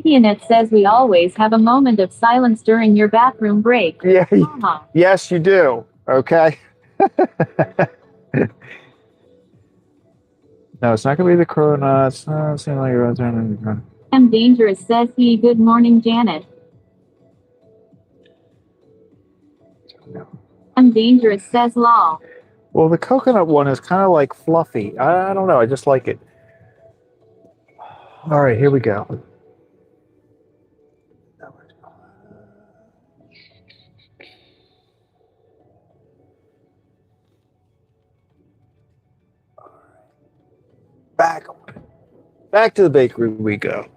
Vivianette says we always have a moment of silence during your bathroom break. Yeah. Haha. Yes, you do. Okay. No, it's not gonna be the cronuts. No, it seems like you're turning. I'm dangerous, says he. Good morning, Janet. No. I'm dangerous, says Law. Well, the coconut one is kind of like fluffy. I don't know. I just like it. All right, here we go. Back to the bakery we go.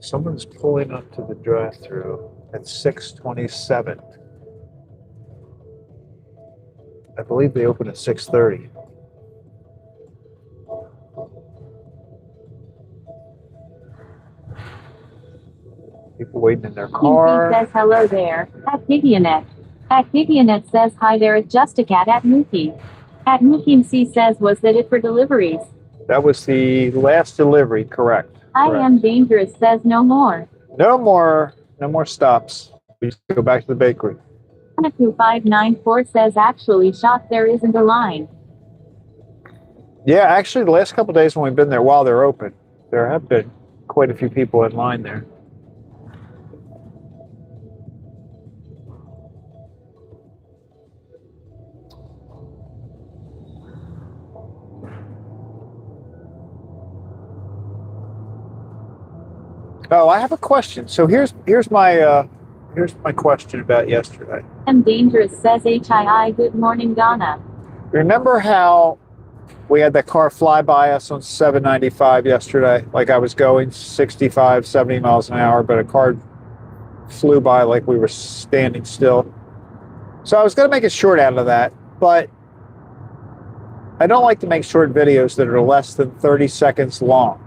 Someone's pulling up to the drive-thru at 6:27. I believe they open at 6:30. People waiting in their car. Pinky says hello there. At Vivianette. At Vivianette says hi there. At Just a Cat. At Mookie. At Mookie C says was that it for deliveries? That was the last delivery, correct. I Correct. am dangerous, says no more. No more stops. We just go back to the bakery. 2594 says actually shocked there isn't a line. Yeah, actually, the last couple of days when we've been there while they're open, there have been quite a few people in line there. Oh, I have a question. So here's my question about yesterday. I'm dangerous, says HII. Good morning, Donna. Remember how we had that car fly by us on 795 yesterday? Like I was going 65, 70 miles an hour, but a car flew by like we were standing still. So I was going to make a short out of that, but I don't like to make short videos that are less than 30 seconds long.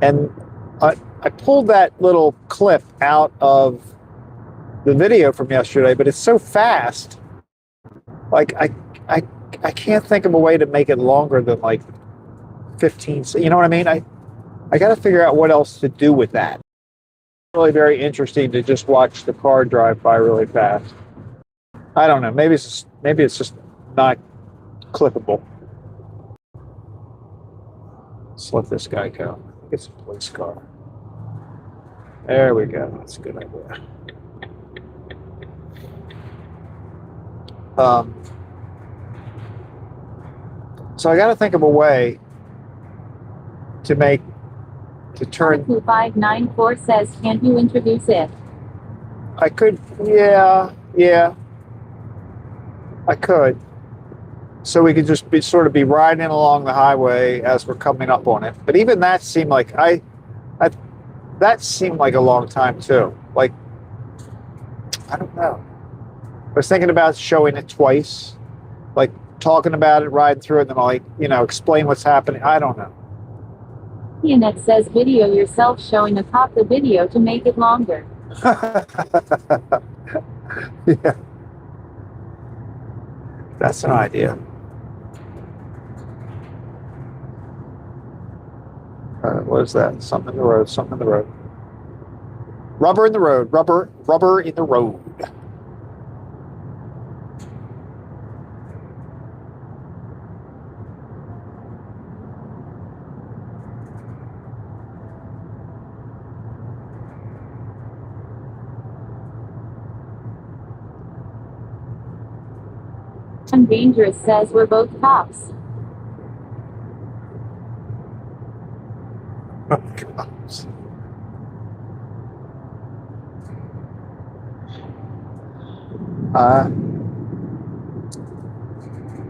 And I pulled that little clip out of the video from yesterday, but it's so fast. Like I can't think of a way to make it longer than like 15. You know what I mean? I got to figure out what else to do with that. Really very interesting to just watch the car drive by really fast. I don't know. Maybe it's just not clippable. Let's let this guy go. I think it's a police car. There we go. That's a good idea. So I got to think of a way to turn. 2594 says, can't you introduce it? I could, yeah, I could. So we could just sort of be riding along the highway as we're coming up on it. But even that seemed like that seemed like a long time too. Like, I don't know. I was thinking about showing it twice, like talking about it, riding through it, and then I'll explain what's happening. I don't know. Annette says video yourself showing a cop the video to make it longer. Yeah. That's an idea. What is that? Something in the road, something in the road. Rubber in the road, rubber in the road. I'm dangerous says we're both cops. Oh, gosh.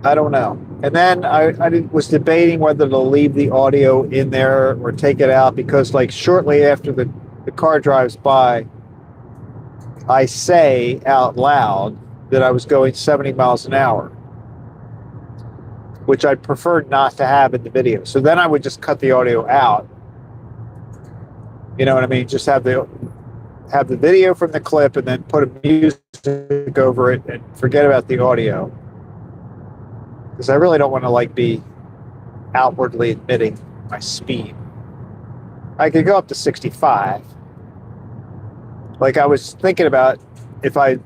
I don't know. And then I was debating whether to leave the audio in there or take it out because, like, shortly after the car drives by, I say out loud that I was going 70 miles an hour, which I'd prefer not to have in the video. So then I would just cut the audio out. You know what I mean? Just have the video from the clip and then put a music over it and forget about the audio. because I really don't want to like be outwardly admitting my speed. I could go up to 65. Like I was thinking about if I,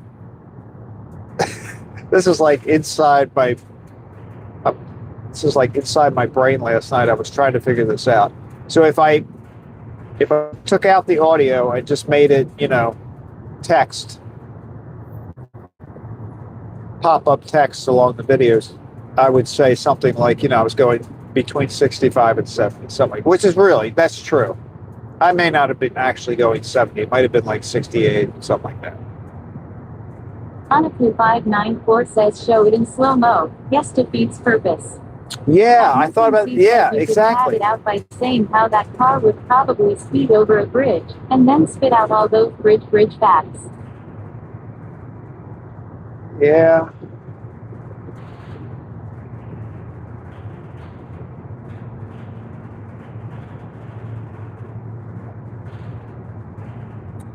this is like inside my, this is like inside my brain last night. I was trying to figure this out. So if I took out the audio and just made it, text, pop-up text along the videos, I would say something like, I was going between 65 and 70, something, which is really, that's true. I may not have been actually going 70. It might have been like 68, something like that. Anaku594 says show it in slow-mo. Yes, defeats purpose. Yeah, I thought about, yeah, You exactly. could have it out by saying how that car would probably speed over a bridge, and then spit out all those bridge facts. Yeah.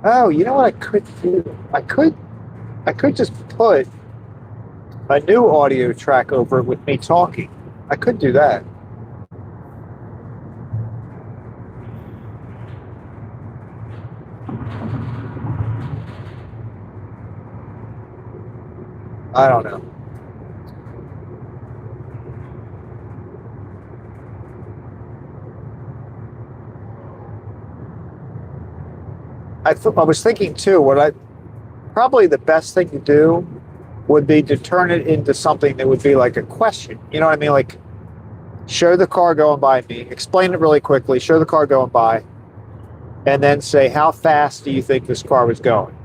Oh, you know what I could do? I could just put a new audio track over it with me talking. I could do that. I don't know. I was thinking too, probably the best thing to do would be to turn it into something that would be like a question. You know what I mean? Like, show the car going by me, explain it really quickly, show the car going by, and then say, how fast do you think this car was going?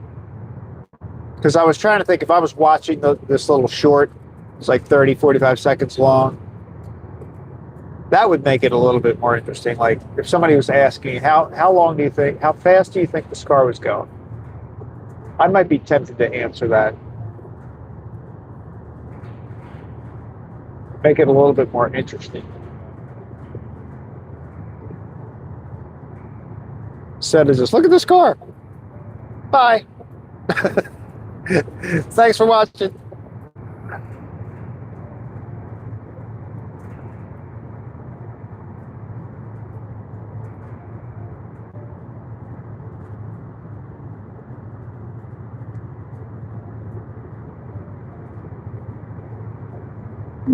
Because I was trying to think, if I was watching this little short, it's like 30, 45 seconds long, that would make it a little bit more interesting. Like, if somebody was asking, how fast do you think this car was going? I might be tempted to answer that. Make it a little bit more interesting. Instead of just, look at this car. Bye. Thanks for watching.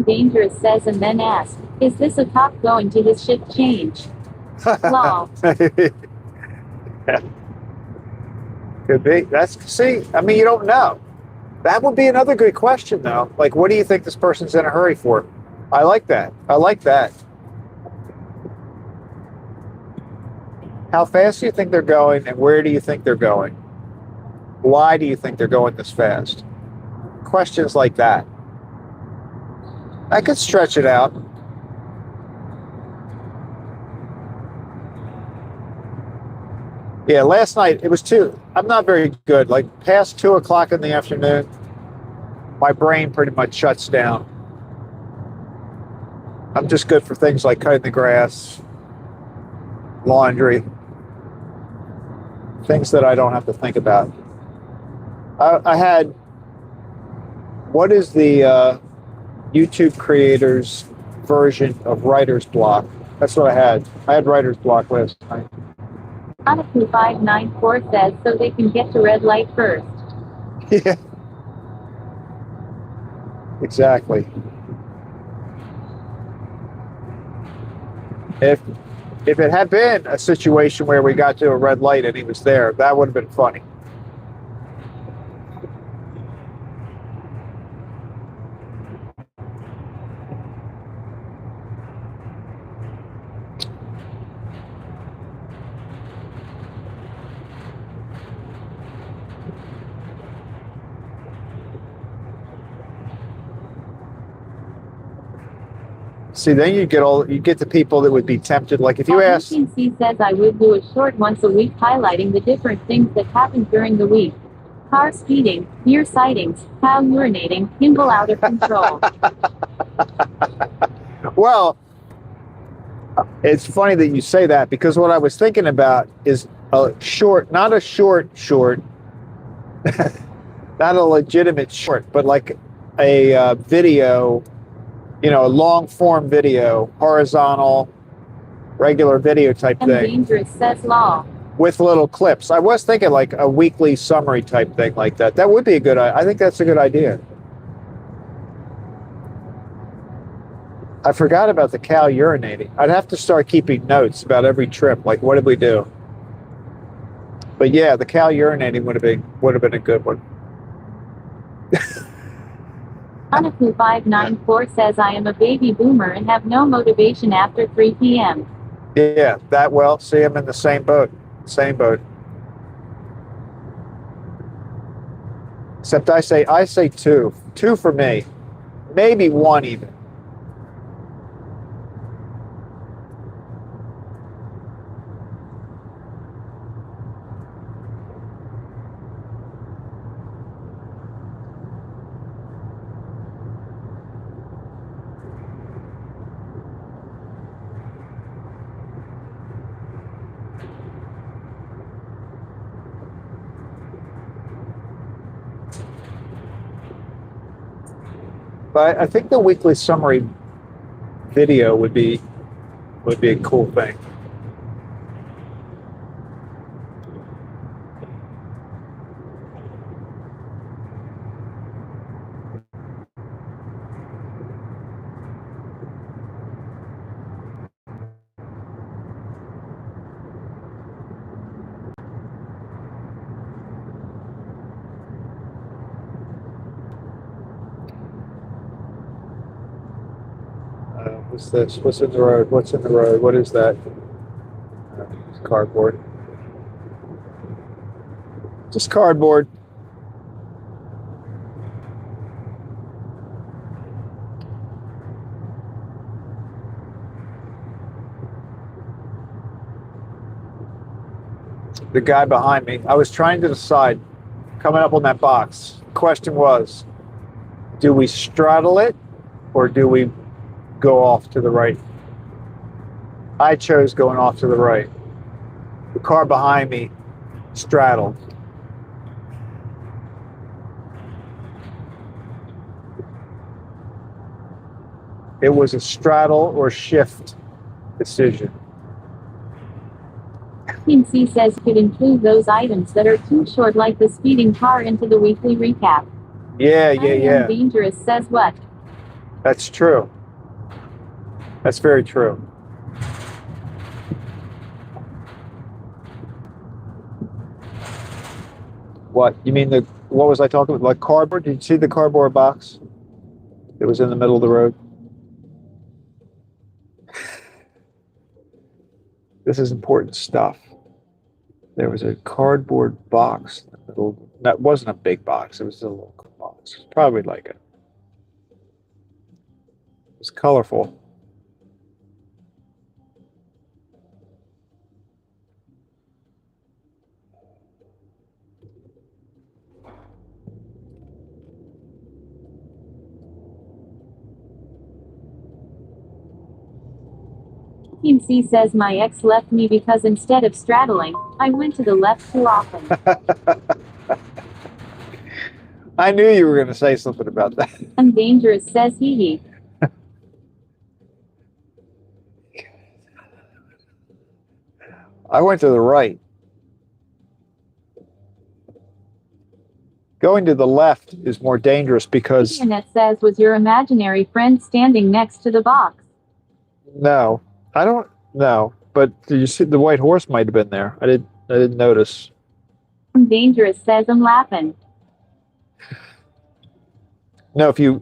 Dangerous says and then asks, is this a cop going to his shift change? Lol. Yeah. Could be. I mean, you don't know. That would be another good question, though. Like, what do you think this person's in a hurry for? I like that. How fast do you think they're going, and where do you think they're going? Why do you think they're going this fast? Questions like that. I could stretch it out. Yeah, last night it was I'm not very good. Like past 2 o'clock in the afternoon, my brain pretty much shuts down. I'm just good for things like cutting the grass, laundry, things that I don't have to think about. I had, what is the YouTube creator's version of writer's block? That's what I had. I had writer's block last night. Anaku594 says so they can get to red light first. Yeah. Exactly. If it had been a situation where we got to a red light and he was there, that would have been funny. See, then you get the people that would be tempted. Like if you ask, C says I would do a short once a week highlighting the different things that happened during the week. Car speeding, near sightings, cow urinating, gimbal out of control. Well, it's funny that you say that, because what I was thinking about is a short, not a short, not a legitimate short, but like a video, you know, a long form video, horizontal, regular video type And thing dangerous says law. with little clips. I was thinking like a weekly summary type thing like that. That would be a good, I think that's a good idea. I forgot about the cow urinating. I'd have to start keeping notes about every trip. Like, what did we do? But yeah, the cow urinating would have been a good one. Anaku594 says I am a baby boomer and have no motivation after 3 p.m. Yeah, that well. See, I'm in the same boat. Same boat. Except I say two. Two for me. Maybe one even. But I think the weekly summary video would be a cool thing. What's this? What's in the road? What's in the road? What is that? It's cardboard. Just cardboard. The guy behind me. I was trying to decide, coming up on that box. The question was, do we straddle it or do we go off to the right? I chose going off to the right. The car behind me straddled. It was a straddle or shift decision. Team C says could include those items that are too short, like the speeding car, into the weekly recap. Yeah. Dangerous says what? That's true. That's very true. What? You mean what was I talking about? Like cardboard? Did you see the cardboard box? It was in the middle of the road. This is important stuff. There was a cardboard box in the middle. That wasn't a big box. It was a little box. It was probably like it was colorful. Team C says my ex left me because instead of straddling, I went to the left too often. I knew you were going to say something about that. And Dangerous says hee. I went to the right. Going to the left is more dangerous because... Internet says was your imaginary friend standing next to the box? No, I don't know. But did you see the white horse might have been there? I didn't notice. Dangerous says I'm laughing. No, if you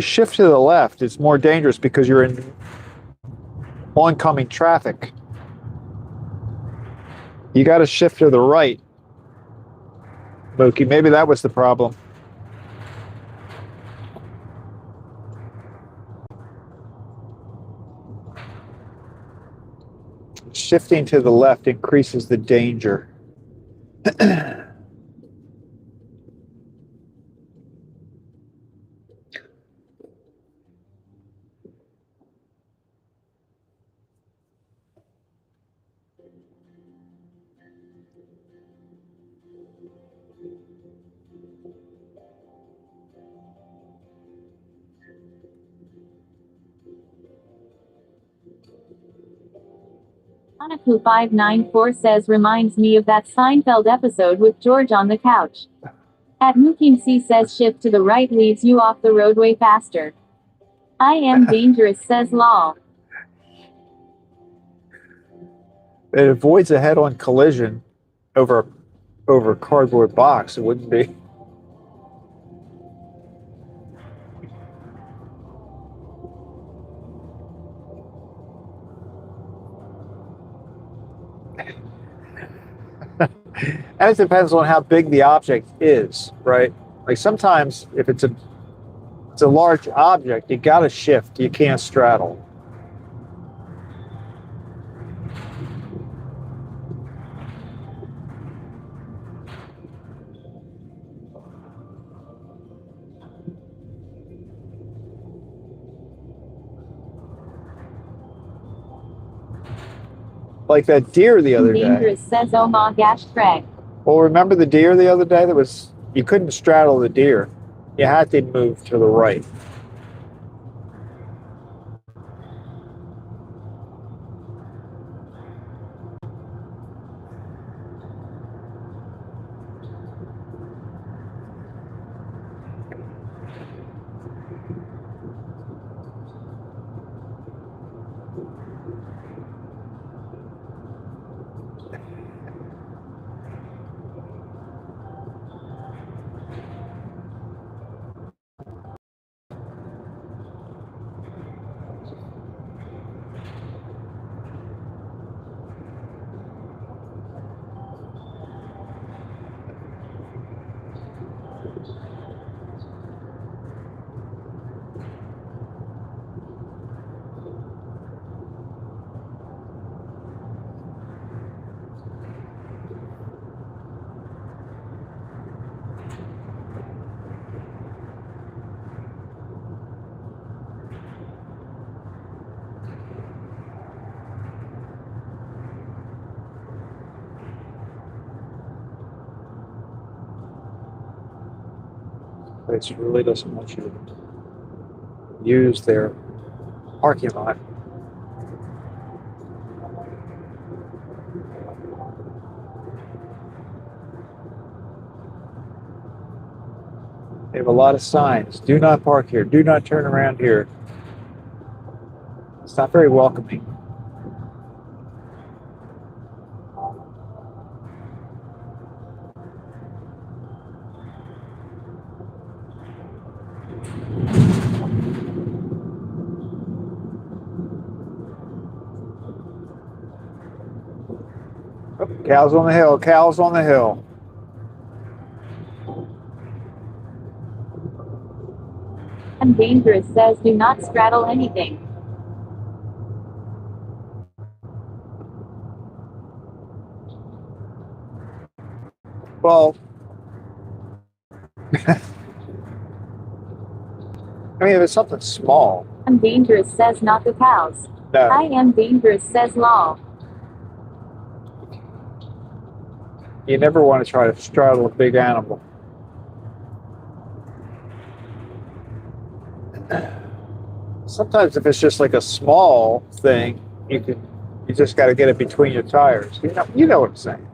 shift to the left, it's more dangerous because you're in oncoming traffic. You got to shift to the right. Mookie, maybe that was the problem. Shifting to the left increases the danger. Anaku594 says reminds me of that Seinfeld episode with George on the couch. At Mukim C says shift to the right leaves you off the roadway faster. I am dangerous says lol. It avoids a head-on collision over a cardboard box. It wouldn't be. And it depends on how big the object is, right? Like sometimes if it's a large object, you got to shift. You can't straddle. Like that deer the other day. Dangerous says oh my gosh Greg. Well, remember the deer the other day? You couldn't straddle the deer. You had to move to the right. It really doesn't want you to use their parking lot. They have a lot of signs. Do not park here. Do not turn around here. It's not very welcoming. Oh, cows on the hill. Cows on the hill. I'm dangerous says do not straddle anything. Well, I mean, if it's something small. I'm dangerous says not the cows. No. I am dangerous says lol. You never want to try to straddle a big animal. Sometimes if it's just like a small thing, you just got to get it between your tires. You know what I'm saying.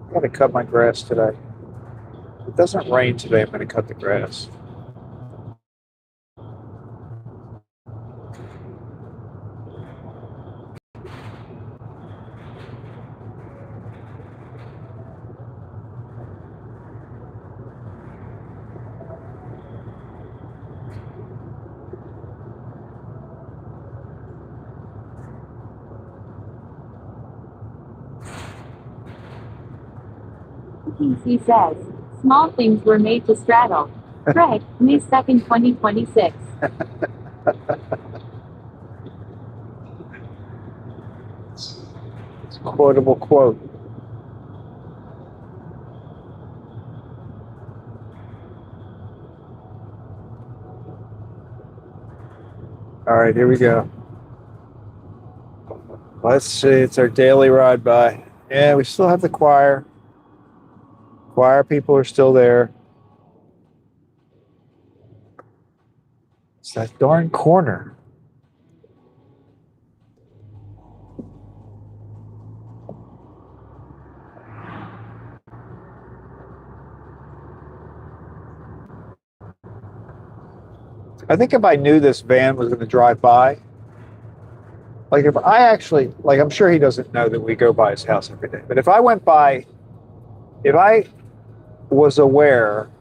I'm going to cut my grass today. If it doesn't rain today, I'm going to cut the grass. He says, small things were made to straddle. Greg, May 2nd, 2026. It's a quotable quote. All right, here we go. Let's see. It's our daily ride by. Yeah, we still have the choir. Choir people are still there. It's that darn corner. I think if I knew this van was going to drive by, like if I actually, like I'm sure he doesn't know that we go by his house every day, but if I went by, if I was aware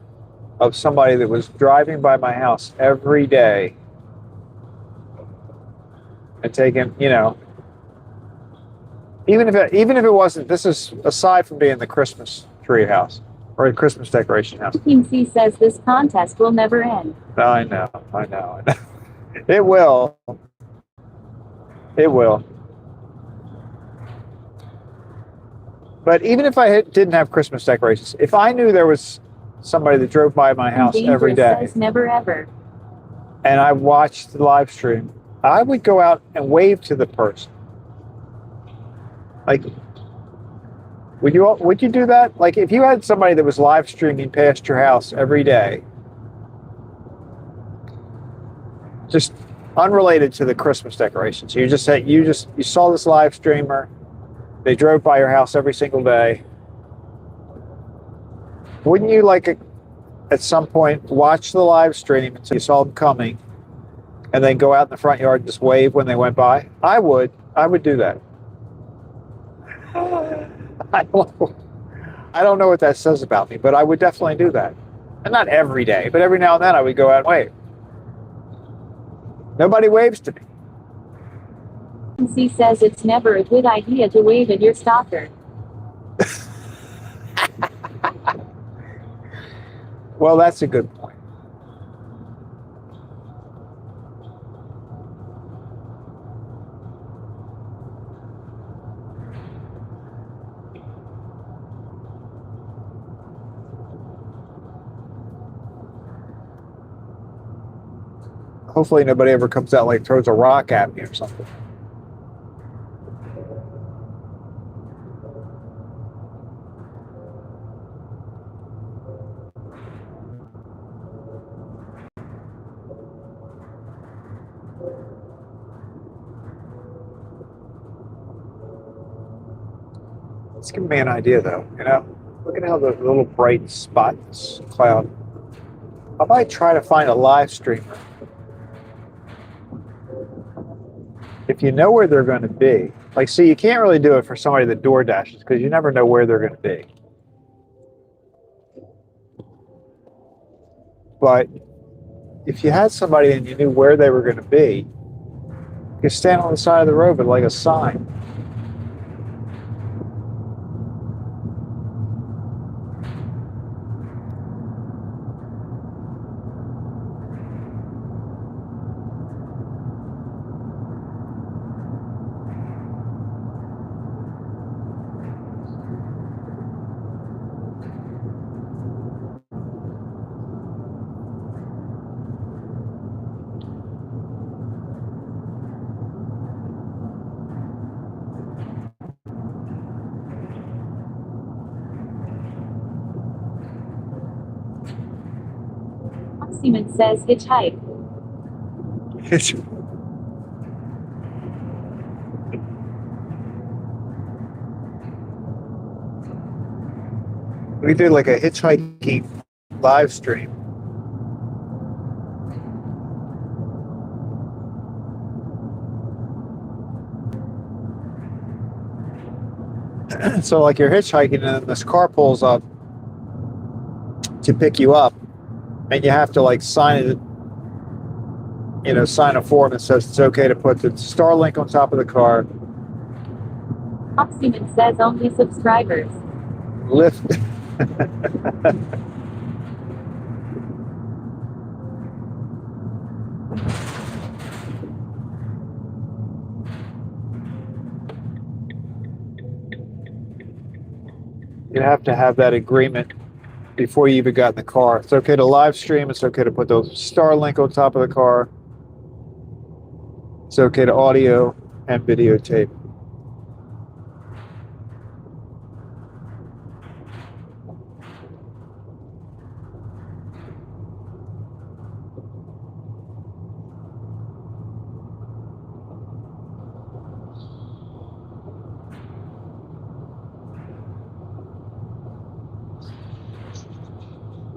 of somebody that was driving by my house every day and taking, you know, even if it wasn't, this is aside from being the Christmas tree house or the Christmas decoration house. Team C says this contest will never end. I know. It will. It will. But even if I didn't have Christmas decorations, if I knew there was somebody that drove by my house every day, says never ever. and I watched the live stream, I would go out and wave to the person. Like, would you do that? Like, if you had somebody that was live streaming past your house every day, just unrelated to the Christmas decorations, you saw this live streamer, they drove by your house every single day. Wouldn't you at some point watch the live stream until you saw them coming, and then go out in the front yard and just wave when they went by? I would do that. I don't know what that says about me, but I would definitely do that. And not every day, but every now and then I would go out and wave. Nobody waves to me. C says it's never a good idea to wave at your stalker. Well, that's a good point. Hopefully nobody ever comes out throws a rock at me or something. It's giving me an idea, though. Look at how the little bright spots cloud. I might try to find a live streamer. If you know where they're going to be, see, you can't really do it for somebody that door dashes because you never know where they're going to be. But if you had somebody and you knew where they were going to be, you could stand on the side of the road with a sign. Seaman says hitchhike. We did a hitchhiking live stream. So you're hitchhiking and then this car pulls up to pick you up, and you have to sign it, sign a form that says it's okay to put the Starlink on top of the car. Seaman says only subscribers. Lift. You have to have that agreement before you even got in the car. It's okay to live stream. It's okay to put those Starlink on top of the car. It's okay to audio and videotape.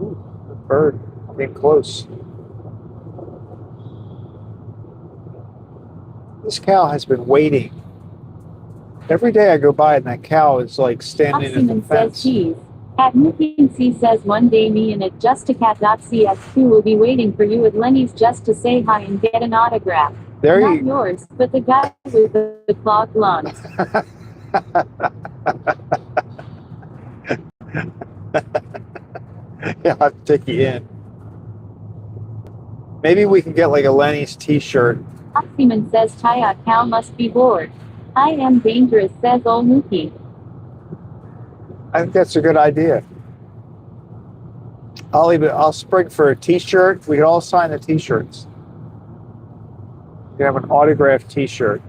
Ooh, a bird getting close. This cow has been waiting. Every day I go by and that cow is like standing in the Oxyman fence. says cheese. At C says one day me and at justacat.cx2 will be waiting for you at Lenny's just to say hi and get an autograph. There Not you yours, but the guy with the clogged lungs. Yeah, I'll have to take you in. Maybe we can get like a Lenny's t-shirt. Oxyman says Chaya cow must be bored. I am dangerous says old Mookie. I think that's a good idea. I'll spring for a t-shirt. We can all sign the t-shirts. You have an autographed t-shirt.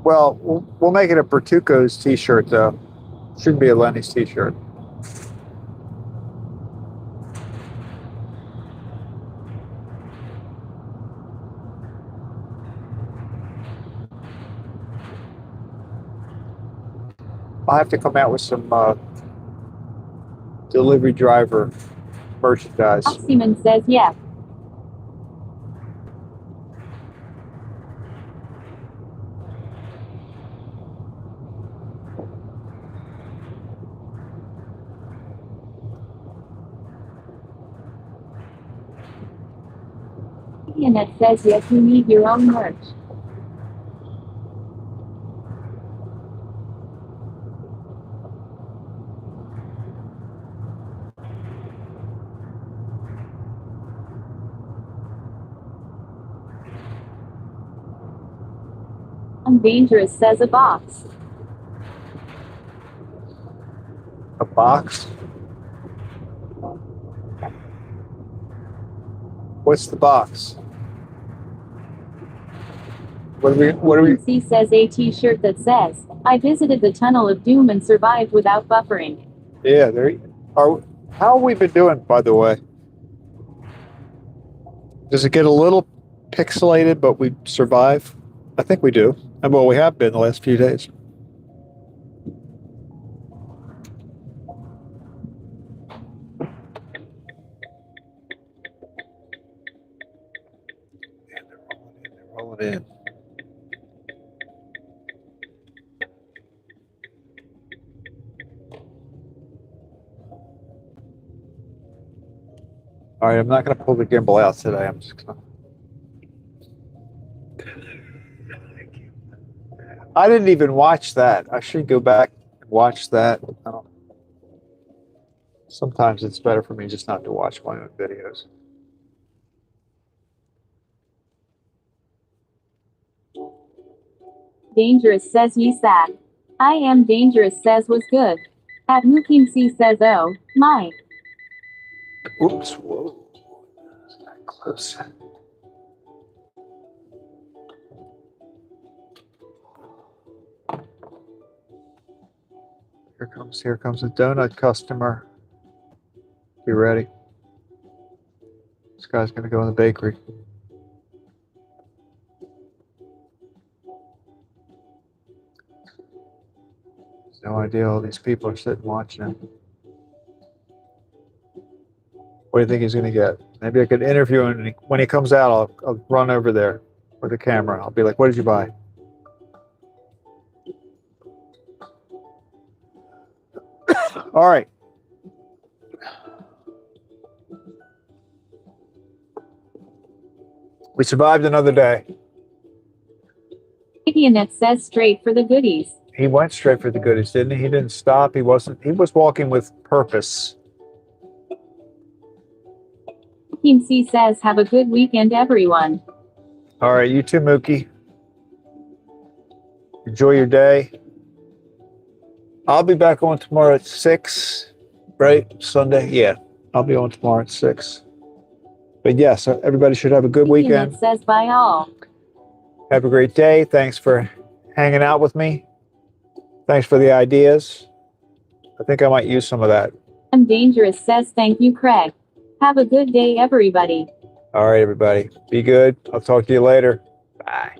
Well, we'll make it a Bertuco's t-shirt though. Shouldn't be a Lenny's t-shirt. I'll have to come out with some delivery driver merchandise. Oxyman says yes. Annette says yes, you need your own merch. I'm dangerous says a box. A box? What's the box? What do we C says a t-shirt that says, I visited the tunnel of doom and survived without buffering. Yeah, there are. How have we been doing, by the way? Does it get a little pixelated, but we survive? I think we do. And well, we have been the last few days. Man, they're rolling in. All right, I'm not going to pull the gimbal out today. I'm just going to. I didn't even watch that. I should go back and watch that. Sometimes it's better for me just not to watch my own videos. Dangerous says ye sad. I am dangerous says was good. At Mookie C says oh, my. Oops, whoa. Is that close? Here comes a donut customer. Be ready. This guy's gonna go in the bakery. No idea all these people are sitting watching him. What do you think he's gonna get? Maybe I could interview him, and when he comes out, I'll run over there with the camera. I'll be like, "What did you buy?" All right. We survived another day. Annette says straight for the goodies. He went straight for the goodies, didn't he? He didn't stop. He was walking with purpose. Mookie C says have a good weekend everyone. All right, you too, Mookie. Enjoy your day. I'll be back on tomorrow at 6. right? Sunday? Yeah. I'll be on tomorrow at 6. But yes, everybody should have a good weekend. It says bye all. Have a great day. Thanks for hanging out with me. Thanks for the ideas. I think I might use some of that. I'm Dangerous says thank you, Craig. Have a good day, everybody. All right, everybody. Be good. I'll talk to you later. Bye.